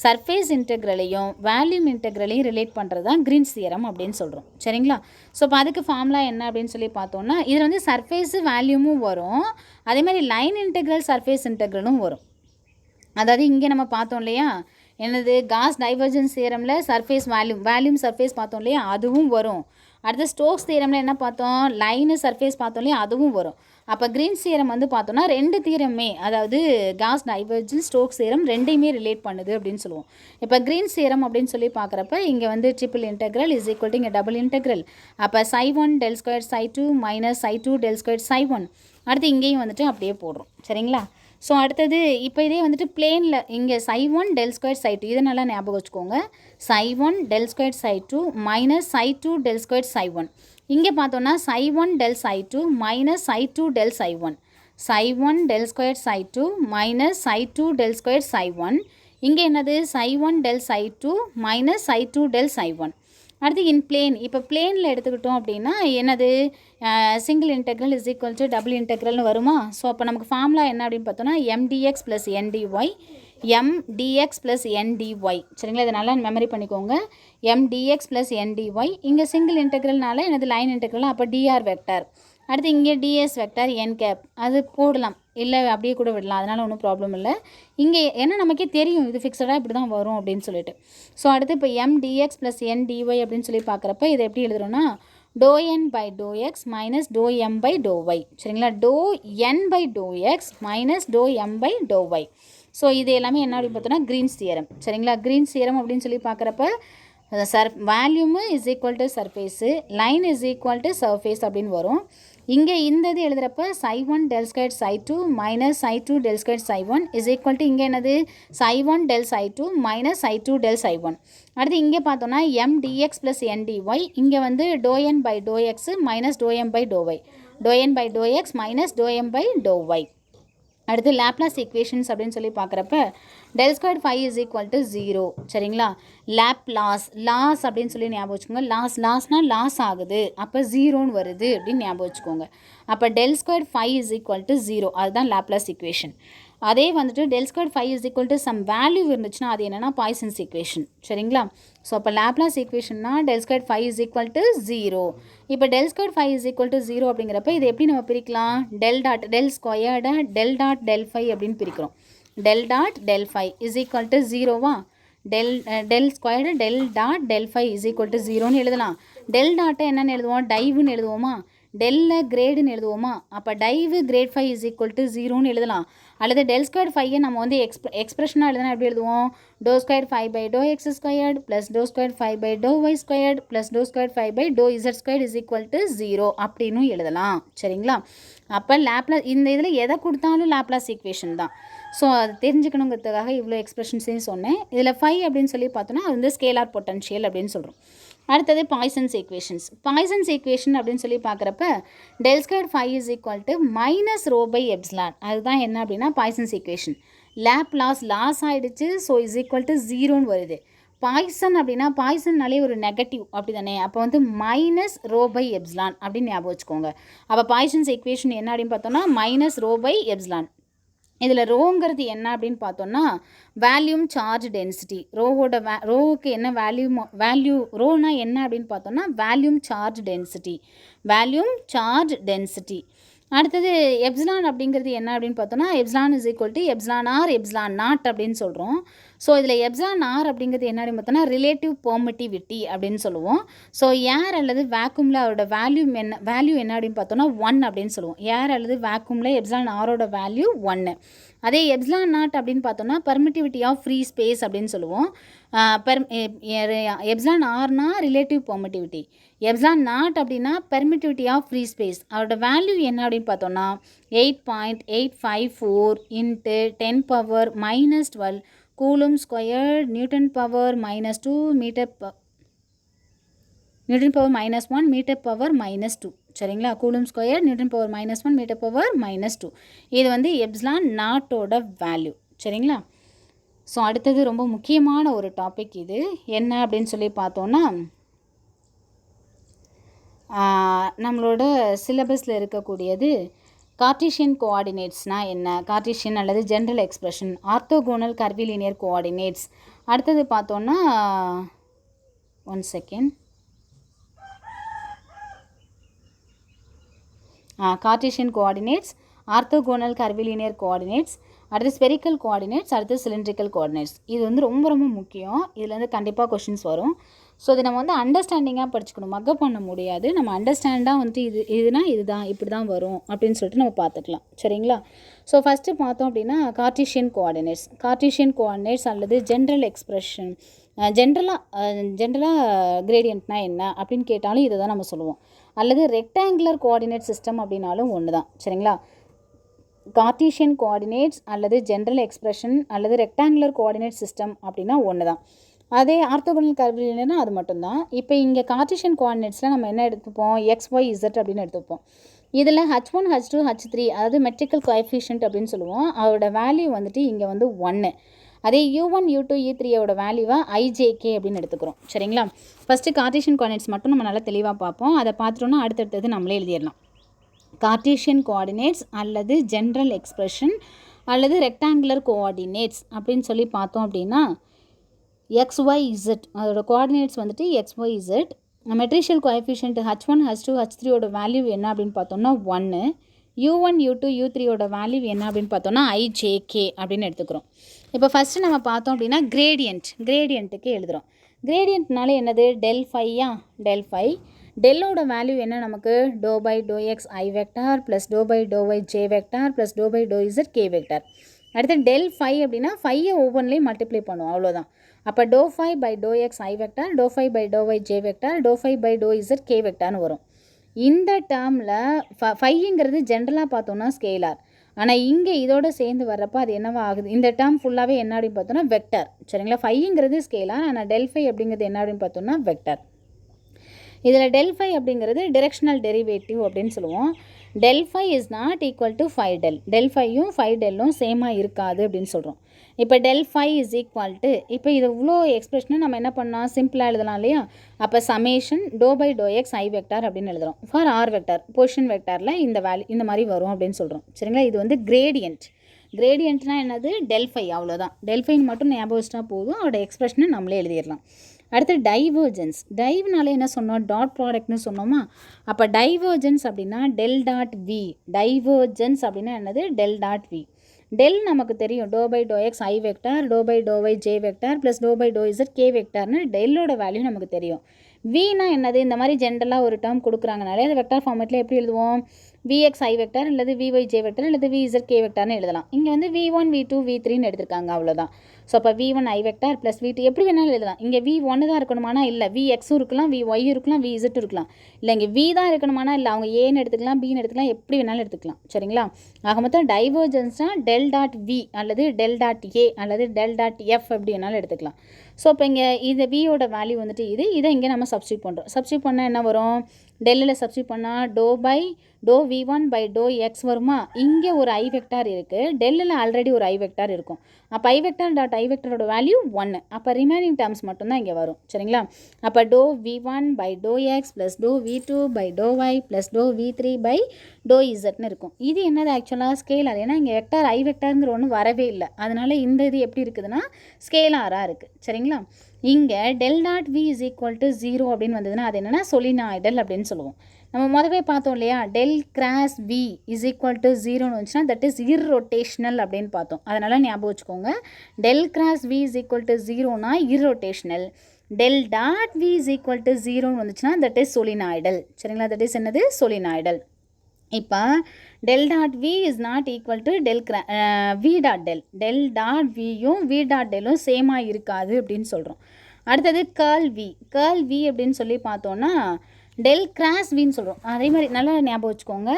சர்ஃபேஸ் இன்டெக்ரலையும் வேல்யூம் இன்டெக்ரலையும் ரிலேட் பண்ணுறது தான் கிரீன்ஸ் தியரம் அப்படின்னு சொல்கிறோம். சரிங்களா, ஸோ இப்போ அதுக்கு ஃபார்முலா என்ன அப்படின்னு சொல்லி பார்த்தோன்னா இதில் வந்து சர்ஃபேஸு வேல்யூமும் வரும், அதே மாதிரி லைன் இன்டெக்ரல் சர்ஃபேஸ் இன்டெக்ரலும் வரும். அதாவது இங்கே நம்ம பார்த்தோம் இல்லையா, என்னது காஸ் டைவர்ஜென்ஸ் தியரமில் சர்ஃபேஸ் வேல்யூம் சர்ஃபேஸ் பார்த்தோம் இல்லையா, அதுவும் வரும். அடுத்து ஸ்டோக்ஸ் தியரமில் என்ன பார்த்தோம், லைனு சர்ஃபேஸ் பார்த்தோம் இல்லையா, அதுவும் வரும். அப்போ கிரீன்ஸ் தியரம் வந்து பார்த்தோன்னா ரெண்டு தியரமே, அதாவது காஸ் டைவர்ஜென்ஸ் ஸ்டோக்ஸ் தியரம் ரெண்டையுமே ரிலேட் பண்ணுது அப்படின்னு சொல்லுவோம். இப்போ கிரீன்ஸ் தியரம் அப்படின்னு சொல்லி பார்க்குறப்ப இங்கே வந்து triple integral is equal to இங்கே டபுள் இன்டெக்ரல். அப்போ ψ1 del square ψ2 minus ψ2 del square ψ1. அடுத்து இங்கேயும் வந்துட்டு அப்படியே போடுறோம். சரிங்களா, ஸோ அடுத்தது இப்போ இதே வந்துட்டு பிளேனில் இங்கே ψ1 டெல் ஸ்கொயர் ψ2, இதை நல்லா ஞாபகம் வச்சுக்கோங்க. ψ1 del square ψ2 minus ψ2 del square ψ1. இங்கே பார்த்தோன்னா ψ1 del ψ2 minus ψ2 del ψ1. ψ1 del square ψ2 minus ψ2 del square ψ1. இங்கே என்னது ψ1 டெல் ψ2 மைனஸ் ψ2 டெல் ψ1. அடுத்து இன் பிளேன், இப்போ பிளேனில் எடுத்துக்கிட்டோம் அப்படின்னா என்னது, single integral is equal to double இன்டெக்ரல்னு வருமா. ஸோ அப்போ நமக்கு ஃபார்முலா என்ன அப்படின்னு பார்த்தோன்னா mdx plus ndy, mdx plus ndy. சரிங்களா, இதை நல்லா மெமரி பண்ணிக்கோங்க. mdx ப்ளஸ் ndy, இங்கே சிங்கிள் இன்டெக்ரல்னால என்னது லைன் இன்டெக்ரல், அப்போ dr வெக்டார். அடுத்து இங்கே ds வெக்டார் n கேப், அது போடலாம், இல்லை அப்படியே கூட விடலாம், அதனால் ஒன்றும் ப்ராப்ளம் இல்லை. இங்கே ஏன்னா நமக்கே தெரியும் இது ஃபிக்ஸடாக இப்படி தான் வரும் அப்படின்னு சொல்லிட்டு. ஸோ அடுத்து இப்போ mdx ப்ளஸ் ndy அப்படின்னு சொல்லி பார்க்குறப்ப இதை எப்படி எழுதுறோன்னா டோ N by to X minus to M by to Y. சரிங்களா, டோ N by to X minus to M by to Y. So இது எல்லாமே என்ன அப்படின்னு பார்த்தோன்னா கிரீன்ஸ் தியரம். சரிங்களா, கிரீன்ஸ் தியரம் அப்படின்னு சொல்லி பார்க்குறப்ப volume is equal to surface, line is equal to surface அப்படின்னு வரும். இங்கே இந்த இது எழுதுகிறப்ப ψ1 del square ψ2 minus ψ2 del square ψ1 is equal to இங்கே என்னது ψ1 டெல் ψ2 மைனஸ் ψ2 டெல் ψ1. அடுத்து இங்கே பார்த்தோன்னா mdx ப்ளஸ் ndy, இங்கே வந்து doe N by to X minus to M by to Y, doe N by to X minus to M by to Y. அடுத்து லாப்லாஸ் ஈக்குவேஷன்ஸ் அப்படின்னு சொல்லி பார்க்குறப்ப del square phi is equal to 0. சரிங்களா, லாஸ் அப்படின்னு சொல்லி ஞாபகம் வச்சுக்கோங்க. லாஸ்னால் லாஸ் ஆகுது, அப்போ 0ன்னு வருது அப்படின்னு ஞாபகம் வச்சுக்கோங்க. அப்போ del square phi is equal to 0, அதுதான் லாப்லாஸ் ஈக்குவேஷன். அதே வந்துட்டு del square phi is equal to some value இருந்துச்சுன்னா அது என்னென்னா பாய்சன்ஸ் ஈக்குவேஷன். சரிங்களா, ஸோ அப்போ லாப்லாஸ் ஈக்குவேஷன்னா del square phi is equal to 0. இப்போ del square phi is equal to 0 அப்படிங்கிறப்ப இது எப்படி நம்ம பிரிக்கலாம், டெல் டாட் டெல் ஸ்கொயர்டை டெல் டாட் டெல் ஃபை அப்படின்னு பிரிக்கிறோம். Del dot del phi is equal to 0வா, del squared del dot del phi is equal to 0ன்னு எழுதலாம். டெல் டாட்டை என்னென்னு எழுதுவோம், டைவுன்னு எழுதுவோமா, டெல்லில் கிரேடுன்னு எழுதுவோமா, அப்போ div grad phi is equal to 0ன்னு எழுதலாம். அல்லது டெல் ஸ்கொயர் ஃபையை நம்ம வந்து எக்ஸ்பிரஷனாக எழுதுனா எப்படி எழுதுவோம், doe square phi by to X squared plus doe square phi by to Y squared plus doe square phi by to Z squared is equal to 0 அப்படின்னு எழுதலாம். சரிங்களா, அப்போ லாப்லாஸ் இந்த இதில் எதை கொடுத்தாலும் லாப்லாஸ் ஈக்குவேஷன் தான். ஸோ அது தெரிஞ்சுக்கணுங்கிறதுக்காக இவ்வளோ எக்ஸ்பிரஷன்ஸையும் சொன்னேன். இதில் ஃபை அப்படின்னு சொல்லி பார்த்தோன்னா அது வந்து ஸ்கேலார் பொட்டன்ஷியல் அப்படின்னு சொல்கிறோம். அடுத்தது பாய்சன்ஸ் ஈக்குவேஷன்ஸ். பாய்சன்ஸ் ஈக்குவேஷன் அப்படின்னு சொல்லி பார்க்குறப்ப del square phi is equal to minus rho by epsilon. அதுதான் என்ன அப்படின்னா பாய்சன்ஸ் ஈக்குவேஷன். லாஸ் ஆகிடுச்சு, ஸோ இஸ் ஈக்குவல் டு 0ன்னு வருது. பாய்சன் அப்படின்னா பாய்சன்னாலே ஒரு நெகட்டிவ் அப்படி தானே, அப்போ வந்து மைனஸ் ரோ பை எப்சிலான் அப்படின்னு ஞாபகம் வச்சுக்கோங்க. அப்போ பாய்சன்ஸ் ஈக்குவேஷன் என்ன அப்படின்னு பார்த்தோம்னா மைனஸ் ரோ பை எப்சிலான். இதில் ரோங்கிறது என்ன அப்படின்னு பார்த்தோன்னா வேல்யூம் சார்ஜ் டென்சிட்டி. ரோவுக்கு என்ன வேல்யூ ரோனா என்ன அப்படின்னு பார்த்தோன்னா வேல்யூம் சார்ஜ் டென்சிட்டி. அடுத்தது எப்சிலான் அப்படிங்கிறது என்ன அப்படின்னு பார்த்தோன்னா epsilon is equal to epsilon R epsilon naught அப்படின்னு சொல்கிறோம். ஸோ இதில் எப்சிலான் ஆர் அப்படிங்கிறது என்ன அப்படின்னு பார்த்தோன்னா ரிலேட்டிவ் பெர்மிட்டிவிட்டி அப்படின்னு சொல்லுவோம். ஸோ ஏர் அல்லது வேக்யூமில் அதோட வேல்யூ என்ன அப்படின்னு பார்த்தோன்னா 1 அப்படின்னு சொல்லுவோம். ஏர் அல்லது வேக்யூமில் எப்சிலான் ஆரோட வேல்யூ 1. அதே எப்சிலான் நாட் அப்படின்னு பார்த்தோன்னா பெர்மிட்டிவிட்டி ஆஃப் ஃப்ரீ ஸ்பேஸ் அப்படின்னு சொல்லுவோம். எப்சிலான் ஆர்னா ரிலேட்டிவ் பெர்மிட்டிவிட்டி, எப்சிலான் நாட் அப்படின்னா பெர்மிட்டிவிட்டி ஆஃப் ஃப்ரீ ஸ்பேஸ். அதோட வேல்யூ என்ன அப்படின்னு பார்த்தோன்னா 8.854 × 10⁻⁻12 coulomb square N⁻⁻2 N⁻⁻1 m/2. சரிங்களா? Coulomb square N⁻⁻1 m/2. இது வந்து எப்சிலான் நாட்டோட வேல்யூ. சரிங்களா? ஸோ அடுத்தது ரொம்ப முக்கியமான ஒரு டாபிக் இது என்ன அப்படின்னு சொல்லி பார்த்தோன்னா நம்மளோட சிலபஸில் இருக்கக்கூடியது கார்ட்டீசியன் கோஆர்டினேட்ஸ்னால் என்ன, கார்ட்டீசியன் அல்லது general expression, orthogonal curvilinear coordinates. அடுத்தது பார்த்தோன்னா Cartesian coordinates, orthogonal curvilinear coordinates, அடுத்து ஸ்பெரிக்கல் கோஆர்டினேட்ஸ், அடுத்து சிலிண்ட்ரிக்கல் கோஆர்டினேட்ஸ். இது வந்து ரொம்ப ரொம்ப முக்கியம். இதுலேருந்து கண்டிப்பாக கொஷின்ஸ் வரும். ஸோ இதை நம்ம வந்து அண்டர்ஸ்டாண்டிங்காக படிச்சுக்கணும், மக்கப் பண்ண முடியாது. நம்ம அண்டர்ஸ்டாண்டாக வந்துட்டு இதுனா இதுதான் இப்படி தான் வரும் அப்படின்னு சொல்லிட்டு நம்ம பார்த்துக்கலாம். சரிங்களா? ஸோ ஃபஸ்ட்டு பார்த்தோம் அப்படின்னா கார்ட்டீசியன் கோஆர்டினேட்ஸ் அல்லது ஜென்ரல் எக்ஸ்பிரஷன். ஜென்ரலாக கிரேடியன்ட்னா என்ன அப்படின்னு கேட்டாலும் இதை தான் நம்ம சொல்லுவோம். அல்லது ரெக்டாங்குலர் கோஆர்டினேட் சிஸ்டம் அப்படின்னாலும் ஒன்று தான். சரிங்களா? கார்ட்டீசியன் கோஆர்டினேட்ஸ் அல்லது ஜென்ரல் எக்ஸ்பிரஷன் அல்லது ரெக்டாங்குலர் கோஆர்டினேட் சிஸ்டம் அப்படின்னா ஒன்று தான். அதே ஆர்த்தோகோனல் கர்விலினியர்னா அது மட்டும்தான். இப்போ இங்கே கார்ட்டீசியன் கோஆர்டினேட்ஸில் நம்ம என்ன எடுத்துப்போம், XYZ அப்படின்னு எடுத்துப்போம். இதில் H1 H2 H3 அதாவது மெட்ரிக்கல் கோஎஃபிஷியன்ட் அப்படின்னு சொல்லுவோம். அதோட வேல்யூ வந்துட்டு இங்கே வந்து 1. அதே U1 U2 U3யோட வேல்யூவை IJK அப்படின்னு எடுத்துக்கிறோம். சரிங்களா? ஃபஸ்ட்டு கார்ட்டீசியன் கோஆர்டினேட்ஸ் மட்டும் நம்ம நல்லா தெளிவாக பார்ப்போம். அதை பார்த்துட்டோன்னா அடுத்தடுத்தது நம்மளே எழுதிடலாம். கார்ட்டீசியன் கோஆர்டினேட்ஸ் அல்லது ஜென்ரல் எக்ஸ்பிரஷன் அல்லது ரெக்டாங்குலர் கோஆர்டினேட்ஸ் அப்படின்னு சொல்லி பார்த்தோம் அப்படின்னா XYZ அதோட கோஆர்டினேட்ஸ் வந்துட்டு XYZ. மெட்ரிஷியல் கோஎஃபிஷியன்ட் H1 H2 H3யோட வேல்யூ என்ன அப்படின்னு பார்த்தோம்னா 1. U1 U2 U3யோட வேல்யூ என்ன அப்படின்னு பார்த்தோம்னா IJK அப்படின்னு எடுத்துக்கிறோம். இப்போ ஃபஸ்ட்டு நம்ம பார்த்தோம் அப்படின்னா கிரேடியண்ட்டுக்கு எழுதுகிறோம். கிரேடியண்ட்னால என்னது, டெல் ஃபை. டெல்லோட வேல்யூ என்ன நமக்கு, ∂/∂x I vector plus ∂/∂y J vector plus ∂/∂z K vector. அடுத்து டெல் ஃபை அப்படின்னா ஃபையை ஒவ்வொன்றிலையும் மல்டிப்ளை பண்ணுவோம், அவ்வளோதான். அப்போ ∂φ/∂x I vector, ∂φ/∂y J vector, ∂φ/∂z K வெக்டார்னு வரும். இந்த டேர்மில் ஃபைங்கிறது ஜென்ரலாக பார்த்தோன்னா ஸ்கேலார். ஆனால் இங்கே இதோட சேர்ந்து வர்றப்போ அது என்னவா ஆகுது, இந்த டேர்ம் ஃபுல்லாகவே என்ன அப்படின்னு பார்த்தோன்னா வெக்டார். சரிங்களா? ஃபைங்கிறது ஸ்கேலார், ஆனால் டெல் ஃபை அப்படிங்கிறது என்ன அப்படின்னு பார்த்தோன்னா வெக்டார். இதில் டெல் ஃபை அப்படிங்கிறது டிரெக்ஷனல் டெரிவேட்டிவ் அப்படின்னு சொல்லுவோம். Del phi is not equal to phi del. Del ஃபையும் ஃபை டெல்லும் சேமாக இருக்காது அப்படின்னு சொல்கிறோம். இப்போ del phi is equal to, இப்போ இது இவ்வளோ எக்ஸ்பிரஷனை நம்ம என்ன பண்ணலாம், சிம்பிளாக எழுதலாம் இல்லையா? அப்போ சமேஷன் ∂/∂x I வெக்டார் அப்படின்னு எழுதுகிறோம். ஃபார் ஆர் வெக்டார் பொசிஷன் வெக்டாரில் இந்த வேல்யூ இந்த மாதிரி வரும் அப்படின்னு சொல்கிறோம். சரிங்களா? இது வந்து கிரேடியன்ட்னா என்னது, டெல் ஃபை, அவ்வளோதான். டெல் ஃபைன்னு மட்டும் ஞாபகம் வச்சுட்டா போதும், அதோட எக்ஸ்பிரஷனை நம்மளே எழுதிடலாம். அடுத்து டைவர்ஜென்ஸ். டைவ்னாலே என்ன சொன்னோம், டாட் ப்ராடக்ட்னு சொன்னோமா? அப்போ டைவர்ஜென்ஸ் அப்படின்னா டெல் டாட் வி. டைவர்ஜென்ஸ் அப்படின்னா என்னது, டெல் டாட் வி. டெல் நமக்கு தெரியும், ∂/∂x I vector, ∂/∂y J vector plus ∂/∂z K வெக்டார்னு டெல்லோட வேல்யூ நமக்கு தெரியும். வினா என்னது, இந்த மாதிரி ஜென்ரலாக ஒரு டேர்ம் கொடுக்குறாங்கனாலே அது வெக்டார் ஃபார்மேட்டில் எப்படி எழுதுவோம், விஎக்ஸ் ஐ வெக்டார் அல்லது விஒய் ஜே வெக்டார் அல்லது விஇசட் கே வெக்டார்னு எழுதலாம். இங்கே வந்து v1 v2 v3ன்னு எடுத்திருக்காங்க, அவ்வளோதான். ஸோ அப்போ v1 ஐ வெக்டார் ப்ளஸ் v2 எப்படி வேணாலும் எழுதலாம். இங்கே v1 தான் இருக்கணுமானா இல்லை, vxும் இருக்கலாம், vy இருக்கலாம், vz இருக்கலாம். இல்லை இங்கே v தான் இருக்கணுமானா இல்லை, அவங்க ஏன்னு எடுத்துக்கலாம், பின்னு எடுத்துக்கலாம், எப்படி வேணாலும் எடுத்துக்கலாம். சரிங்களா? ஆக மொத்தம் டைவர்ஜென்ஸ்னால் டெல் டாட் வி அல்லது டெல் டாட் ஏ அல்லது டெல் டாட் எஃப் எப்படி வேணாலும் எடுத்துக்கலாம். ஸோ இப்போ இங்கே இந்த வியோட வேல்யூ வந்துட்டு இதை இங்கே நம்ம சப்ஸ்டியூட் பண்ணுறோம். சப்ஸ்டியூட் பண்ணால் என்ன வரும்? டெல்லில் சப்ஸ்டியூட் பண்ணால் doe v1 by to X வருமா? இங்கே ஒரு ஐ வெக்டார் இருக்குது, டெல்லில் ஆல்ரெடி ஒரு ஐ வெக்டார் இருக்கும். அப்போ ஐ வெக்டார் டாட் ஐ வெக்டரோட வேல்யூ 1. அப்போ ரிமைனிங் டேர்ம்ஸ் மட்டும்தான் இங்கே வரும். சரிங்களா? அப்போ டோ v1 by to X plus டோ v2 by to Y plus டோ v3 பை டோ இசட்னு இருக்கும். இது என்னது ஆக்சுவலாக ஸ்கேலார். ஏன்னா இங்கே வெக்டார் ஐ வெக்டாருங்கிற ஒன்று வரவே இல்லை, அதனால் இந்த இது எப்படி இருக்குதுன்னா ஸ்கேலாராக இருக்குது. சரிங்களா? இங்கே del dot V is equal to 0 அப்படின்னு வந்ததுன்னா அது என்னென்னா சொலினாய்டல் அப்படின்னு சொல்லுவோம். நம்ம முதவே பார்த்தோம் இல்லையா, del cross V is equal to 0ன்னு வந்துச்சுன்னா தட் இஸ் இர்ரொட்டேஷ்னல் அப்படின்னு பார்த்தோம். அதனால் ஞாபகம் வச்சுக்கோங்க, del cross V is equal to 0னா irrotational, del dot V is equal to 0ன்னு வந்துச்சுன்னா தட் இஸ் சொலினாய்டல். சரிங்களா? தட் இஸ் என்னது? சொலினாய்டல். இப்போ del dot V is not equal to V dot del dot வியும் வி டாட் டெல்லும் சேமாக இருக்காது அப்படின்னு சொல்கிறோம். அடுத்தது கேர்ள் வி அப்படின்னு சொல்லி பார்த்தோன்னா டெல் கிராஸ் வின்னு சொல்கிறோம். அதே மாதிரி நல்லா ஞாபகம் வச்சுக்கோங்க,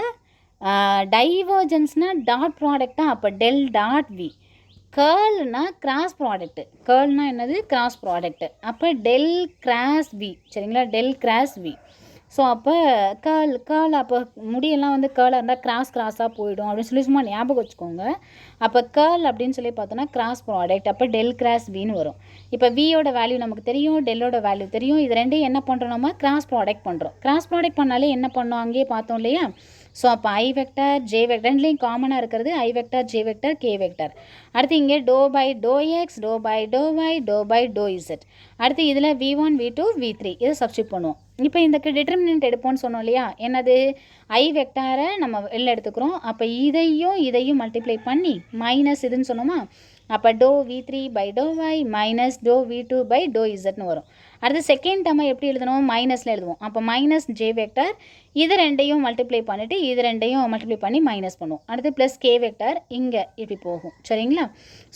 டைவர்ஜென்ஸ்னால் டாட் ப்ராடக்டாக, அப்போ டெல் டாட் வி. கேர்ள்னா கிராஸ் ப்ராடக்ட்டு, கேர்ள்னா என்னது? Cross product. அப்போ டெல் கிராஸ் வி. சரிங்களா? Del cross V. ஸோ அப்போ கேர்ள் அப்போ முடியெல்லாம் வந்து கேர்ளாக இருந்தால் கிராஸாக போயிடும் அப்படின்னு சொல்லி சும்மா ஞாபகம் வச்சுக்கோங்க. அப்போ கேர்ள் அப்படின்னு சொல்லி பார்த்தோன்னா கிராஸ் ப்ராடக்ட், அப்போ டெல் கிராஸ் வின்னு வரும். இப்போ வியோட வேல்யூ நமக்கு தெரியும், டெல்லோட வேல்யூ தெரியும். இது ரெண்டையும் என்ன பண்ணுறோம்? நம்ம கிராஸ் ப்ராடக்ட் பண்ணுறோம். கிராஸ் ப்ராடக்ட் பண்ணாலே என்ன பண்ணோம்? அங்கேயே பார்த்தோம் இல்லையா? ஸோ அப்போ ஐ வெக்டார் ஜே வெக்டார் ரெண்டுலேயும் காமனாக இருக்கிறது I vector J vector K vector. அடுத்து இங்கே டோ பை டோ எக்ஸ் டோ பை டோ ஒய் டோ பை டோ இசட். அடுத்து இதில் v1 v2 v3 இதை சப்ஸ்டியூட் பண்ணுவோம். இப்போ இந்த டிட்டர்மினன்ட் எடுப்போம்னு சொன்னோம் இல்லையா, என்னது? ஐ வெக்டாரை நம்ம வெளில எடுத்துக்கிறோம். அப்போ இதையும் மல்டிப்ளை பண்ணி மைனஸ் இதுன்னு சொன்னோமா, அப்போ டோ v3 by to Y minus டோ v2 பை டோ இசட்னு வரும். அடுத்து செகண்ட் டேர்மை எப்படி எழுதணும்? மைனஸில் எழுதுவோம். அப்போ மைனஸ் ஜே வெக்டார், இது ரெண்டையும் மல்டிப்ளை பண்ணிவிட்டு இது ரெண்டையும் மல்டிப்ளை பண்ணி மைனஸ் பண்ணுவோம். அடுத்து ப்ளஸ் கே வெக்டார் இங்கே இப்படி போகும். சரிங்களா?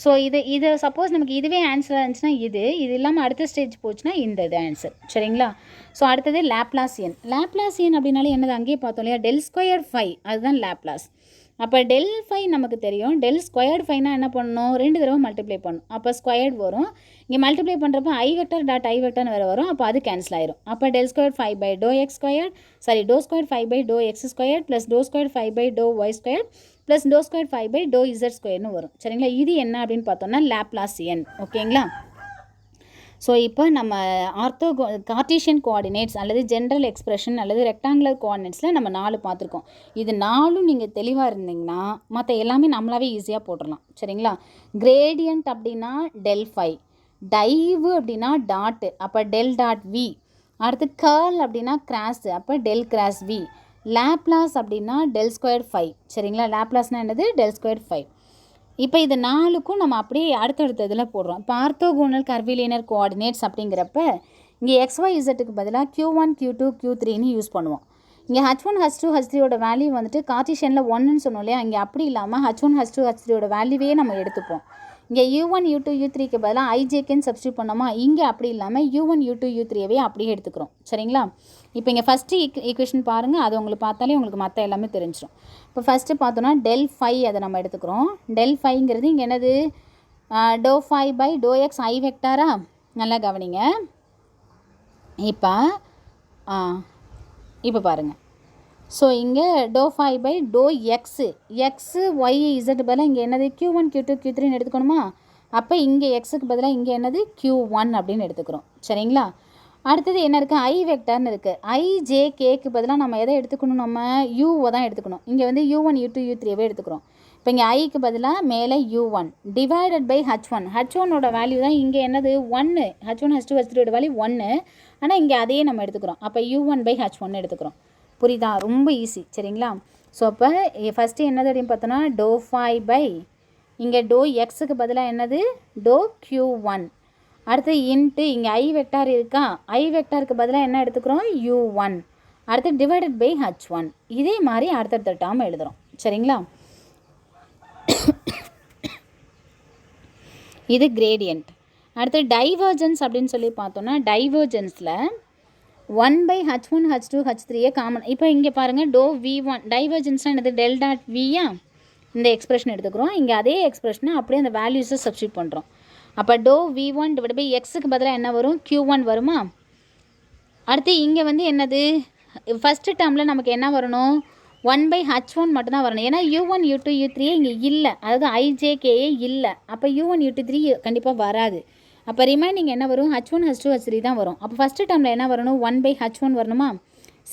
ஸோ இது சப்போஸ் நமக்கு இதுவே ஆன்சராக இருந்துச்சுன்னா இது இல்லாமல் அடுத்த ஸ்டேஜ் போச்சுன்னா இந்த இது ஆன்சர். சரிங்களா? ஸோ அடுத்தது லாப்லாசியன் அப்படின்னாலே என்னது? அங்கேயே பார்த்தோம் இல்லையா, டெல் ஸ்கொயர் ஃபை, அதுதான் லாப்லாஸ். அப்போ டெல் ஃபை நமக்கு தெரியும், டெல் ஸ்கொயர்டு ஃபைனா என்ன பண்ணணும்? 2 தடவை மல்டிப்ளை பண்ணணும். அப்போ ஸ்கொயர்டு வரும். இங்கே மல்டிப்ளை பண்ணுறப்ப ஐ வெக்டர் டாட் ஐ வெக்டர்னு வேறு வரும். அப்போ அது கேன்சல் ஆயிரும். அப்போ del square phi by to X square doe square phi by to X square plus doe square phi by to Y square plus doe square phi by to Z ஸ்கொயர்னு வரும். சரிங்களா? இது என்ன அப்படின்னு பார்த்தோம்னா லாப்லாசியன். ஓகேங்களா? ஸோ இப்போ நம்ம கார்ட்டீசியன் கோஆர்டினேட்ஸ் அல்லது ஜென்ரல் எக்ஸ்பிரஷன் அல்லது ரெக்டாங்குலர் கோஆர்டினேட்ஸில் நம்ம 4 பார்த்துருக்கோம். இது 4ம் நீங்கள் தெளிவாக இருந்தீங்கன்னா மற்ற எல்லாமே நம்மளாவே ஈஸியாக போட்டுடலாம். சரிங்களா? கிரேடியன்ட் அப்படின்னா டெல் ஃபை, டைவு அப்படின்னா டாட்டு, அப்போ டெல் டாட் வி. அடுத்து கேர்ள் அப்படின்னா கிராஸ், அப்போ டெல் கிராஸ் வி. லாப்லாஸ் அப்படின்னா டெல் ஸ்கொயர் ஃபை. சரிங்களா? லாப்லாஸ்னால் என்னது? Del square phi. இப்போ இது 4க்கும் நம்ம அப்படியே அடுத்தடுத்த இதில் போடுறோம். இப்போ ஆர்த்தோகோனல் கர்விலினியர் கோஆர்டினேட்ஸ் அப்படிங்கிறப்ப இங்கே XY Z பதிலாக Q1 Q2 Q3ன்னு யூஸ் பண்ணுவோம். இங்கே H1 H2 H3யோட வேல்யூ வந்துட்டு கார்ட்டீசியனில் 1ன்னு சொன்னோம் இல்லையா, இங்கே அப்படி இல்லாமல் H1 H2 H3யோட வேல்யூவே நம்ம எடுத்துப்போம். இங்கே U1 U2 U3க்கு பதிலாக IJKன்னு சப்ஸ்டியூட் பண்ணோமா, இங்கே அப்படி இல்லாமல் U1 U2 U3யவே அப்படியே எடுத்துக்கிறோம். சரிங்களா? இப்போ இங்கே ஃபஸ்ட்டு ஈக்குவேஷன் பாருங்கள், அது உங்களுக்கு பார்த்தாலே உங்களுக்கு மற்ற எல்லாமே தெரிஞ்சிடும். இப்போ ஃபஸ்ட்டு பார்த்தோன்னா டெல் ஃபை அதை நம்ம எடுத்துக்கிறோம். டெல் ஃபைங்கிறது இங்கே என்னது? டோ phi by to X I வெக்டாரா? நல்லா கவனிங்க. இப்போ பாருங்கள். ஸோ இங்கே டோ ஃபை பை டோ எக்ஸு ஒய் இசட் பதிலாக இங்கே என்னது? Q1 Q2 Q3ன்னு எடுத்துக்கணுமா? அப்போ இங்கே எக்ஸுக்கு பதிலாக இங்கே என்னது? Q1 அப்படின்னு எடுத்துக்கிறோம். சரிங்களா? அடுத்தது என்ன இருக்குது? ஐ வெக்டார்னு இருக்குது. IJKக்கு பதிலாக நம்ம எதை எடுத்துக்கணும்? நம்ம யூவை தான் எடுத்துக்கணும். இங்கே வந்து U1 U2 U3யவே எடுத்துக்கிறோம். இப்போ இங்கே ஐக்கு பதிலாக மேலே U1 டிவைடட் பை H1ஓட வேல்யூ தான் இங்கே என்னது? 1. H1 H2 H3யோட வேல்யூ 1. ஆனால் இங்கே அதையே நம்ம எடுத்துக்கிறோம். அப்போ U1 பை H1 எடுத்துக்கிறோம். புரியுதா? ரொம்ப ஈஸி. சரிங்களா? ஸோ அப்போ ஃபஸ்ட்டு என்னது அப்படின்னு பார்த்தோன்னா டோ ஃபை பை இங்கே டோ எக்ஸுக்கு பதிலாக என்னது? To Q1. அடுத்து இன்ட்டு இங்கே ஐ வெக்டார் இருக்கா, ஐ வெக்டாருக்கு பதிலாக என்ன எடுத்துக்கிறோம்? U1. அடுத்து டிவைடட் பை h1. இதே மாதிரி அடுத்தடுத்த டேர்ம் எழுதுகிறோம். சரிங்களா? இது கிரேடியன்ட். அடுத்து டைவர்ஜன்ஸ் அப்படின்னு சொல்லி பார்த்தோன்னா டைவர்ஜன்ஸில் 1/h1 h2 h3 காமன். இப்போ இங்கே பாருங்கள் டோ v1 டைவர்ஜன்ஸ்னால் என்னது டெல் டாட் வியா இந்த எக்ஸ்பிரஷன் எடுத்துக்கிறோம். இங்கே அதே எக்ஸ்பிரஷனை அப்படியே அந்த வேல்யூஸை சப்ஸ்டியூட் பண்ணுறோம். அப்போ டோ v1 டிவைட் பை எக்ஸுக்கு பதிலாக என்ன வரும் q1 வருமா. அடுத்து இங்கே வந்து என்னது ஃபஸ்ட்டு டேர்மில் நமக்கு என்ன வரணும் 1/h1 மட்டும்தான் வரணும். ஏன்னா u1 u2 u3 இங்கே இல்லை, அதாவது ijkயே இல்லை. அப்போ u1 u2 3 கண்டிப்பாக வராது. அப்போ ரிமைனிங் என்ன வரும் h1 h2 h3 தான் வரும். அப்போ ஃபஸ்ட்டு டேர்மில் என்ன வரணும் 1/h1 வரணுமா,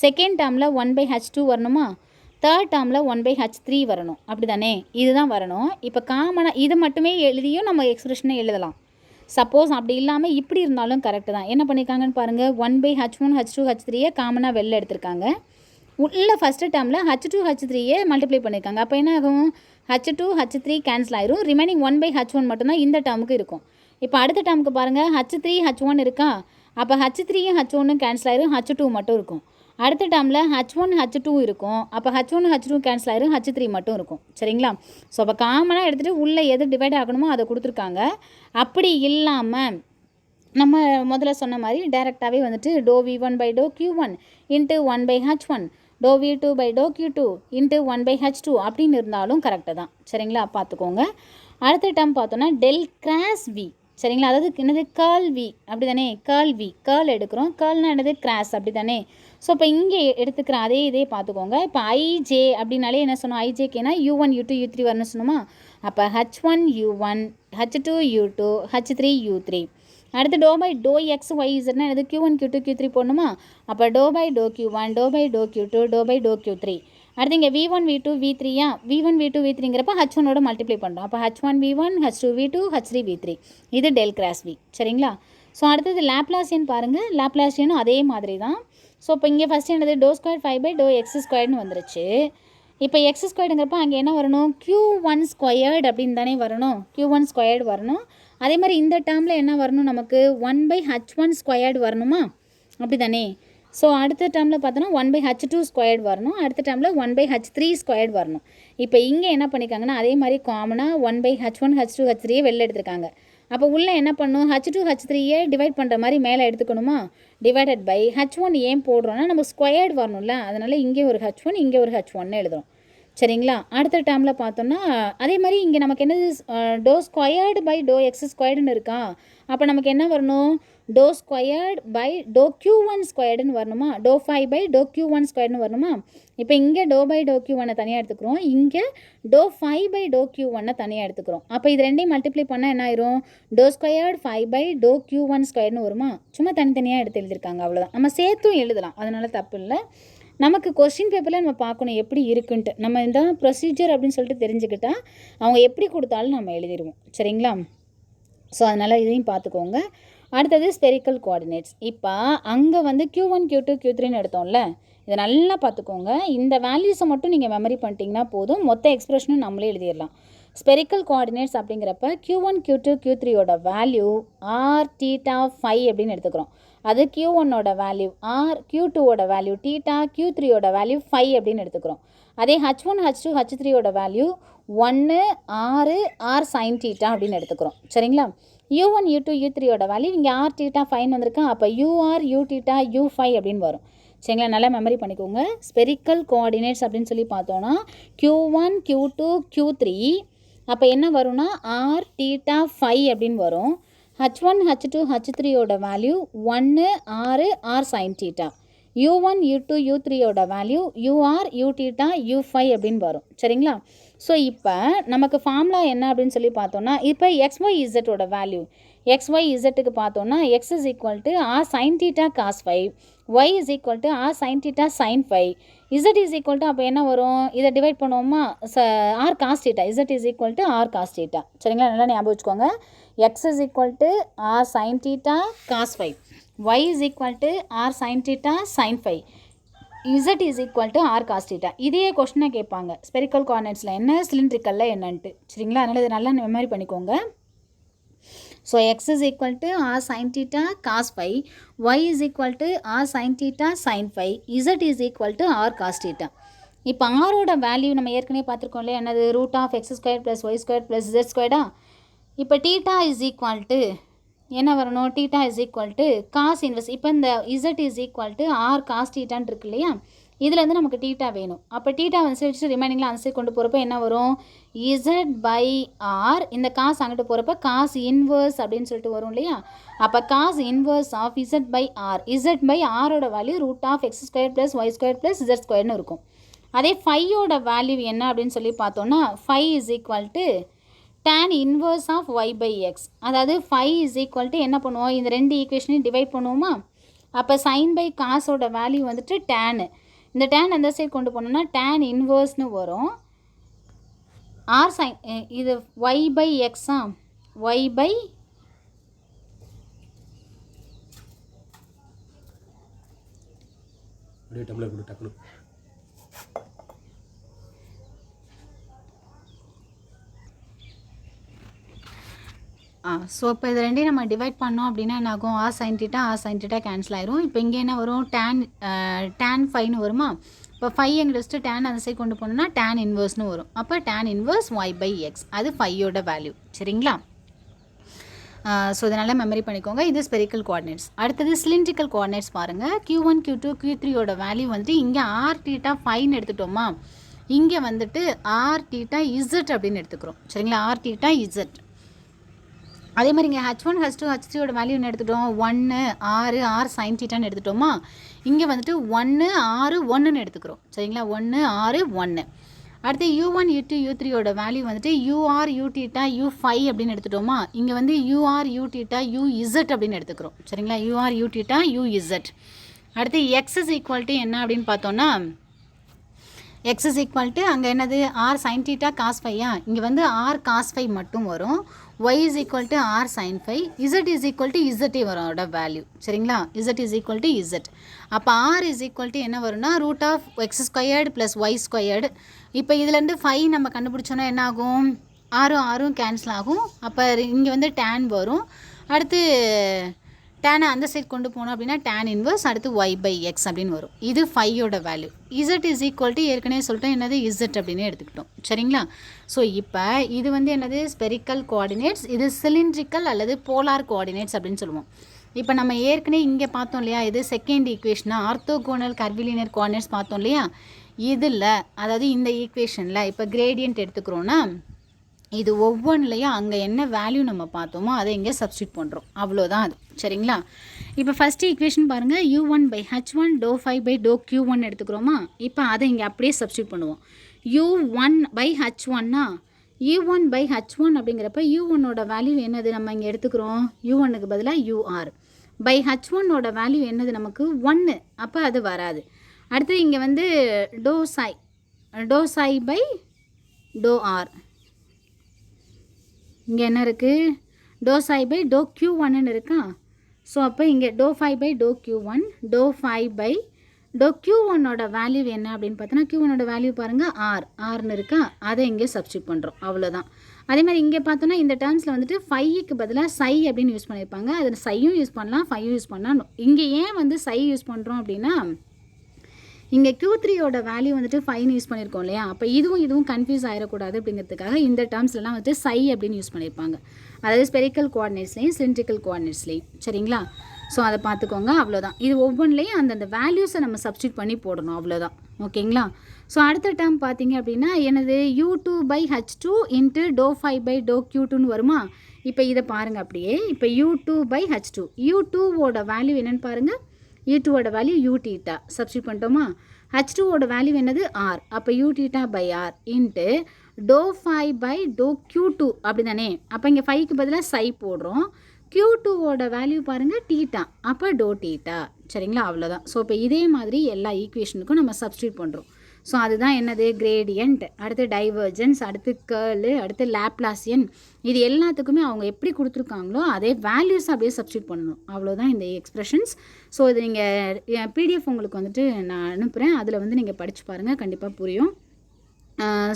செகண்ட் டேர்மில் 1/h2 வரணுமா, தேர்ட் டேர்மில் 1/h3 வரணும். அப்படி தானே, இதுதான் வரணும். இப்போ காமனாக இது மட்டுமே எழுதியும் நம்ம எக்ஸ்பிரஷனை எழுதலாம். சப்போஸ் அப்படி இல்லாமல் இப்படி இருந்தாலும் கரெக்டு தான். என்ன பண்ணியிருக்காங்கன்னு பாருங்கள் 1/h1 h2 h3 காமனாக வெளில எடுத்திருக்காங்க. உள்ள ஃபஸ்ட்டு டேர்மில் h2 h3 மல்டிப்ளை பண்ணியிருக்காங்க. அப்போ என்ன ஆகும் h2 h3 கேன்சல் ஆயிரும். ரிமைனிங் 1/h1 மட்டும்தான் இந்த டேர்முக்கு இருக்கும். இப்போ அடுத்த டேர்முக்கு பாருங்கள் h3 h1 இருக்கா, அப்போ h3 h1 கேன்சல் ஆயிரும், h2 மட்டும் இருக்கும். அடுத்த டேர்மில் h1 h2 இருக்கும், அப்போ h1 h2 கேன்சல் ஆயிரும், h3 மட்டும் இருக்கும். சரிங்களா? ஸோ அப்போ காமனாக எடுத்துகிட்டு உள்ளே எது டிவைட் ஆகணுமோ அதை கொடுத்துருக்காங்க. அப்படி இல்லாமல் நம்ம முதல்ல சொன்ன மாதிரி டைரெக்டாகவே வந்துட்டு doe v1 by to q1 into 1/h1 doe v2 by to q2 into 1/h2 அப்படின்னு இருந்தாலும் கரெக்டு தான். சரிங்களா? பார்த்துக்கோங்க. அடுத்த டேர்ம் பார்த்தோன்னா டெல் கிராஸ் வி. சரிங்களா? அதாவது என்னது கேர்ள் வி அப்படி தானே, கேர்ள் வி கேர்ள் எடுக்கிறோம், கேர்ள்னால் என்னது கிராஸ் அப்படி தானே. ஸோ இப்போ இங்கே எடுத்துக்கிற இதே பார்த்துக்கோங்க. இப்போ ஐஜே அப்படின்னாலே என்ன சொன்னோம், ஐஜேக்கேனா u1 u2 u3 வரணும்னு சொன்னோமா. அப்போ h1 u1 h2 u2 h3 u3. அடுத்து டோ பை டோ எக்ஸ் ஒய் இசட்னா என்னது q1 q2 q3 போடணுமா. அப்போ டோ பை டோ q1 டோ பை டோ q2 டோ பை டோ q3. அடுத்து இங்கே v1 v2 v3 v1 v2 v3ங்கிறப்ப h1ஓட multiply பண்ணுறோம். அப்போ h1 v1 h2 v2 h3 v3. இது டெல் கிராஸ் வி. சரிங்களா? ஸோ அடுத்தது லாப்லாசியன் பாருங்கள். லாப்லாசியனும் அதே மாதிரி தான். ஸோ இப்போ இங்கே ஃபஸ்ட்டு என்னது டோ ஸ்கொயர் 5/டோ எக்ஸ் ஸ்கொயர்னு வந்துருச்சு. இப்போ எக்ஸ் ஸ்கொயர்டுங்கிறப்ப அங்கே என்ன வரணும் q1 ஸ்கொயர்டு அப்படின்னு தானே வரணும், q1 ஸ்கொயர்டு வரணும். அதே மாதிரி இந்த டேர்மில் என்ன வரணும் நமக்கு 1/h1 ஸ்கொயர்டு வரணுமா, அப்படி தானே. ஸோ அடுத்த டேர்மில் பார்த்தோன்னா 1/h2 ஸ்கொயர்டு வரணும், அடுத்த டேர்மில் 1/h3 ஸ்கொயர்டு வரணும். இப்போ இங்கே என்ன பண்ணியிருக்காங்கன்னா அதே மாதிரி காமனாக 1/h1 h2 h3 வெளில எடுத்திருக்காங்க. அப்போ உள்ளே என்ன பண்ணும் h2 h3 டிவைட் பண்ணுற மாதிரி மேலே எடுத்துக்கணுமா. டிவைடட் பை h1 ஏன் போடுறோன்னா நம்ம ஸ்கொயர்டு வரணும்ல, அதனால் இங்கே ஒரு h1 இங்கே ஒரு h1 எழுதுகிறோம். சரிங்களா? அடுத்த டேர்மில் பார்த்தோன்னா அதே மாதிரி இங்கே நமக்கு என்னது டோ ஸ்கொயர்டு பை டோ எக்ஸ் ஸ்கொயர்டுன்னு இருக்கா. அப்போ நமக்கு என்ன வரணும் டோ ஸ்கொயர்டு பை டோ q1 ஸ்கொயர்டுன்னு வரணுமா, டோ 5/டோ q1 ஸ்கொயர்டுன்னு வரணுமா. இப்போ இங்கே டோ பை டோ q1 தனியாக எடுத்துக்கிறோம், இங்கே டோ 5/டோ q1 தனியாக எடுத்துக்கிறோம். அப்போ இது ரெண்டையும் மல்டிப்ளை பண்ணால் என்ன ஆயிரும் டோ ஸ்கொயர்டு 5/டோ q1 ஸ்கொயர்னு வருமா. சும்மா தனித்தனியாக எடுத்து எழுதியிருக்காங்க, அவ்வளோதான். நம்ம சேர்த்தும் எழுதலாம், அதனால் தப்பு இல்லை. நமக்கு கொஸ்டின் பேப்பரில் நம்ம பார்க்கணும் எப்படி இருக்குன்ட்டு. நம்ம இந்த ப்ரொசீஜர் அப்படின்னு சொல்லிட்டு தெரிஞ்சுக்கிட்டா அவங்க எப்படி கொடுத்தாலும் நம்ம எழுதிடுவோம். சரிங்களா? ஸோ அதனால் இதையும் பார்த்துக்கோங்க. அடுத்தது ஸ்பெரிக்கல் கோஆர்டினேட்ஸ். இப்போ அங்கே வந்து q1 q2 q3ன்னு எடுத்தோம்ல, இதை நல்லா பார்த்துக்கோங்க. இந்த வேல்யூஸை மட்டும் நீங்கள் மெமரி பண்ணிட்டீங்கன்னா போதும், மொத்த எக்ஸ்பிரஷனும் நம்மளே எழுதிடலாம். ஸ்பெரிக்கல் கோஆர்டினேட்ஸ் அப்படிங்கிறப்ப q1 q2 q3யோட value r θ phi அப்படின்னு எடுத்துக்கிறோம். அது q1ஓட வேல்யூ r, q2ஓட வேல்யூ θ, q3யோட வேல்யூ phi அப்படின்னு எடுத்துக்கிறோம். அதே h1 h2 h3யோட வேல்யூ 1 6 r sin θ அப்படின்னு எடுத்துக்கிறோம். சரிங்களா? u1 u2 u3யோட வேல்யூ இங்கே r θ phiன்னு வந்திருக்கா. அப்போ ur u θ u phi அப்படின்னு வரும். சரிங்களா? நல்லா மெமரி பண்ணிக்கோங்க. ஸ்பெரிக்கல் கோஆர்டினேட்ஸ் அப்படின்னு சொல்லி பார்த்தோன்னா q1 q2 q3 அப்போ என்ன வரும்னா r θ phi அப்படின்னு வரும். h1 h2 h3யோட value 1 6 r sin θ. u1 u2 u3யோட வேல்யூ ur u θ u phi அப்படின்னு வரும். சரிங்களா? ஸோ இப்போ நமக்கு ஃபார்முலா என்ன அப்படின்னு சொல்லி பார்த்தோன்னா இப்போ xyzோட வேல்யூ xyzக்கு பார்த்தோன்னா x is equal to r sin θ cos phi, y is equal to r sin θ sin phi, z is equal to அப்போ என்ன வரும் இதை டிவைட் பண்ணுவோமா r cos θ, z is equal to r cos θ. சரிங்களா? நல்லா ஞாபகம் வச்சுக்கோங்க. x is equal to r sin θ cos phi, y is equal to r sin θ sin phi, z is equal to r cos θ. இதே கொஸ்டினை கேட்பாங்க ஸ்பெரிக்கல் கோஆர்டினேட்ஸில் என்ன, சிலிண்ட்ரிக்கலில் என்னன்ட்டு. சரிங்களா? அதனால் இதை நல்லா மெமரி பண்ணிக்கோங்க. So X is equal to R sine theta cos phi, Y is equal to R sine theta sine phi, Z is equal to R cos theta. இப்போ ஆரோட வேல்யூ நம்ம ஏற்கனவே பார்த்துருக்கோம் இல்லையா, என்னது root of X square plus Y square plus Z ஸ்கொயர்டா. இப்போ தீட்டா இஸ் ஈக்குவல் டு என்ன வரணும், theta is equal to cos inverse. இப்போ இந்த Z is equal to R cos தீட்டான்னு இருக்கு இல்லையா, இதுலேருந்து நமக்கு தீட்டா வேணும். அப்போ தீட்டா வந்து ரிமைனிங்கில் அந்த சைடு கொண்டு போகிறப்ப என்ன வரும், இசட் பை ஆர், இந்த காசு அங்கிட்டு போகிறப்ப காஸ் இன்வர்ஸ் அப்படின்னு சொல்லிட்டு வரும் இல்லையா. அப்போ cos inverse of Z by R, Z by ஆரோட வேல்யூ root of X square plus Y square plus Z ஸ்கொயர்னு இருக்கும். அதே ஃபையோட வேல்யூ என்ன அப்படின்னு சொல்லி பார்த்தோன்னா, phi is equal to tan inverse of Y by X. அதாவது ஃபை இஸ் ஈக்குவல் டு என்ன பண்ணுவோம், இந்த ரெண்டு ஈக்குவேஷனையும் டிவைட் பண்ணுவோமா. அப்போ சைன் பை காசோட வேல்யூ வந்துட்டு டேனு, இந்த டேன் அந்த சைடு கொண்டு போனோம்னா tan இன்வர்ஸ்னு வரும். ஆர் சைன் இது ஒய் பை எக்ஸா, ஒய் பை ஸோ இப்போ இது ரெண்டையும் நம்ம டிவைட் பண்ணோம் அப்படின்னா என்ன ஆகும், ஆர் சைன் தீட்டா கேன்சல் ஆயிரும். இப்போ இங்கே என்ன வரும், tan ஃபைன்னு வருமா. இப்போ ஃபைவ் எங்கே வச்சுட்டு டேன் அந்த சைடு கொண்டு போனோம்னா tan இன்வர்ஸ்னு வரும். அப்போ tan inverse Y by X, அது ஃபையோட வேல்யூ. சரிங்களா. ஸோ இதனால் மெமரி பண்ணிக்கோங்க. இது ஸ்பெரிக்கல் கோஆர்டினேட்ஸ். அடுத்தது சிலிண்ட்ரிக்கல் கோஆர்டினேட்ஸ் பாருங்கள். Q1 Q2 Q3யோட வேல்யூ வந்துட்டு இங்கே ஆர் தீட்டா ஃபைன்னு எடுத்துட்டோமா, இங்கே வந்துட்டு ஆர் தீட்டா இசட் அப்படின்னு எடுத்துக்கிறோம். சரிங்களா, ஆர் தீட்டா இசட். அதே மாதிரி இங்கே H1 H2 H3யோட வேல்யூ என்ன எடுத்துட்டோம், 1 6 ஆர் சைன் தீட்டான்னு எடுத்துட்டோமா, இங்கே வந்துட்டு 1 6 1ன்னு எடுத்துக்கிறோம். சரிங்களா, 1 6 1. அடுத்து U1 U2 U3யோட வேல்யூ வந்துட்டு UR U தீட்டா U5 அப்படின்னு எடுத்துட்டோமா, இங்கே வந்து UR U தீட்டா UZ அப்படின்னு எடுத்துக்கிறோம். சரிங்களா, UR U தீட்டா UZ. அடுத்து X இஸ் ஈக்குவல் டு என்ன அப்படின்னு பார்த்தோன்னா, எக்ஸ் இஸ் ஈக்குவல் டு அங்கே என்னது ஆர் சைன் தீட்டா காஸ் ஃபையா, இங்கே வந்து ஆர் காஸ் ஃபை மட்டும் வரும். Y is equal to R sine phi, Z is equal to இசட்டே வரும் அதோட வேல்யூ. சரிங்களா, Z is equal to Z. அப்போ ஆர் இஸ் ஈக்குவல் டு என்ன வரும்னா root of X squared plus Y squared. இப்போ இதுலேருந்து ஃபைவ் நம்ம கண்டுபிடிச்சோன்னா என்ன ஆகும், ஆறும் கேன்சல் ஆகும். அப்போ இங்கே வந்து டேன் வரும். அடுத்து டேனை அந்த சைட் கொண்டு போனோம் அப்படின்னா tan இன்வர்ஸ், அடுத்து ஒய் பை எக்ஸ் அப்படின்னு வரும். இது ஃபையோட வேல்யூ. இசட் இஸ் ஈக்குவல் டு ஏற்கனவே சொல்லிட்டோம் என்னது இசட் அப்படின்னு எடுத்துக்கிட்டோம். சரிங்களா. ஸோ இப்போ இது வந்து என்னது ஸ்பெரிக்கல் கோஆர்டினேட்ஸ், இது சிலிண்ட்ரிக்கல் அல்லது போலார் கோஆர்டினேட்ஸ் அப்படின்னு சொல்லுவோம். இப்போ நம்ம ஏற்கனவே இங்கே பார்த்தோம் இல்லையா, இது செகண்ட் ஈக்குவேஷனாக ஆர்த்தோகோனல் கர்விலினியர் கோஆர்டினேட்ஸ் பார்த்தோம் இல்லையா. இதில் அதாவது இந்த ஈக்குவேஷனில் இப்போ கிரேடியன்ட் எடுத்துக்கிறோன்னா, இது ஒவ்வொன்றுலையும் அங்கே என்ன வேல்யூ நம்ம பார்த்தோமோ அதை இங்கே சப்ஸ்டியூட் பண்ணுறோம், அவ்வளோதான் அது. சரிங்களா. இப்போ ஃபஸ்ட்டு ஈக்குவேஷன் பாருங்கள், U1 by H1 doe five by to Q1 எடுத்துக்கிறோமா. இப்போ அதை இங்கே அப்படியே சப்ஸ்டியூட் பண்ணுவோம். U1 by H1னா U1 by H1 அப்படிங்கிறப்ப U1ஓட வேல்யூ என்னது நம்ம இங்கே எடுத்துக்கிறோம், U1க்கு பதிலாக UR பை H1ஓட வேல்யூ என்னது நமக்கு 1, அப்போ அது வராது. அடுத்து இங்கே வந்து டோ சை பை டோ ஆர், இங்கே என்ன இருக்குது டோ சை பை டோ Q1ன்னு இருக்கா. ஸோ அப்போ இங்கே டோ ஃபைவ் பை டோ Q1 டோ ஃபைவ் பை டோ Q1ஓட வேல்யூ என்ன அப்படின்னு பார்த்தோன்னா, Q1ஓட வேல்யூ பாருங்கள் ஆர்னு இருக்கா, அதை இங்கே சப்ஸ்டியூட் பண்ணுறோம், அவ்வளோதான். அதே மாதிரி இங்கே பார்த்தோன்னா இந்த டேர்ம்ஸில் வந்துட்டு ஃபைக்கு பதிலாக சை அப்படின்னு யூஸ் பண்ணியிருப்பாங்க. அது சையும் யூஸ் பண்ணலாம், ஃபையும் யூஸ் பண்ணலாம். இங்கே ஏன் வந்து சை யூஸ் பண்ணுறோம் அப்படின்னா, இங்கே Q3யோட வேல்யூ வந்துட்டு 5 யூஸ் பண்ணியிருக்கோம் இல்லையா. அப்போ இதுவும் கன்ஃபியூஸ் ஆகிடக்கூடாது அப்படிங்கிறதுக்காக இந்த டேர்ம்ஸ்லாம் வந்துட்டு சை அப்படின்னு யூஸ் பண்ணியிருப்பாங்க. அதாவது ஸ்பெரிக்கல் கோஆர்டினேட்ஸ்லையும் சிலிண்ட்ரிக்கல் கோஆர்டினேட்ஸ்லையும். சரிங்களா. ஸோ அதை பார்த்துக்கோங்க, அவ்வளோதான். இது ஒவ்வொன்றிலையும் அந்தந்த வேல்யூஸை நம்ம சப்ஸ்டியூட் பண்ணி போடணும், அவ்வளோதான். ஓகேங்களா. ஸோ அடுத்த டேர்ம் பார்த்தீங்க அப்படின்னா எனது U2 by H2 into to five by டோ Q2ன்னு வருமா. இப்போ இதை பாருங்கள் அப்படியே. இப்போ U2 பை H2, U2ஓட வேல்யூ என்னென்னு பாருங்கள், U2ஓட வேல்யூ U தீட்டா சப்ஸ்டியூட் பண்ணிட்டோமா. H2ஓட வேல்யூ என்னது ஆர், அப்போ U theta by R into to five by to Q2 அப்படி தானே. அப்போ இங்கே ஃபைவ்க்கு பதிலாக சை போடுறோம். Q2ஓட வேல்யூ பாருங்கள் தீட்டா, அப்போ டோ தீட்டா. சரிங்களா, அவ்வளோதான். ஸோ இப்போ இதே மாதிரி எல்லா ஈக்குவேஷனுக்கும் நம்ம சப்ஸ்டியூட் பண்ணுறோம். ஸோ அதுதான் என்னது கிரேடியன்ட், அடுத்து டைவர்ஜென்ஸ், அடுத்து கேர்ளு, அடுத்து லாப்லாசியன். இது எல்லாத்துக்குமே அவங்க எப்படி கொடுத்துருக்காங்களோ அதே வேல்யூஸ் அப்படியே சப்ஸ்டியூட் பண்ணணும், அவ்வளோதான் இந்த எக்ஸ்பிரஷன்ஸ். ஸோ இது நீங்கள் பிடிஎஃப் உங்களுக்கு வந்துட்டு நான் அனுப்புகிறேன், அதில் வந்து நீங்கள் படித்து பாருங்கள், கண்டிப்பாக புரியும்.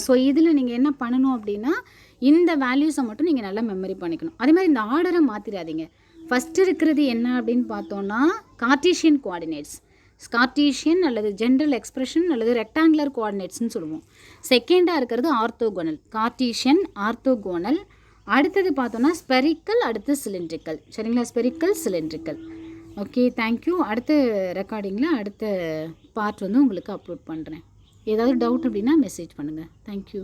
ஸோ இதில் நீங்கள் என்ன பண்ணணும் அப்படின்னா, இந்த வேல்யூஸை மட்டும் நீங்கள் நல்லா மெமரி பண்ணிக்கணும். அதே மாதிரி இந்த ஆர்டரை மாற்றிடாதீங்க. ஃபஸ்ட்டு இருக்கிறது என்ன அப்படின்னு பார்த்தோன்னா கார்ட்டீஷியன் கோஆர்டினேட்ஸ், கார்ட்டீஷியன் அல்லது ஜென்ரல் எக்ஸ்பிரஷன் அல்லது ரெக்டாங்குலர் கோஆர்டினேட்ஸ்னு சொல்லுவோம். செகண்டாக இருக்கிறது ஆர்த்தோகோனல், கார்ட்டீஷியன், ஆர்த்தோகோனல். அடுத்தது பார்த்தோன்னா ஸ்பெரிக்கல், அடுத்து சிலிண்ட்ரிக்கல். சரிங்களா, ஸ்பெரிக்கல், சிலிண்ட்ரிக்கல். Okay, thank you. அடுத்த ரெக்கார்டிங்கில் அடுத்த பார்ட் வந்து உங்களுக்கு அப்லோட் பண்ணுறேன். ஏதாவது டவுட் அப்படின்னா மெசேஜ் பண்ணுங்கள். தேங்க்யூ.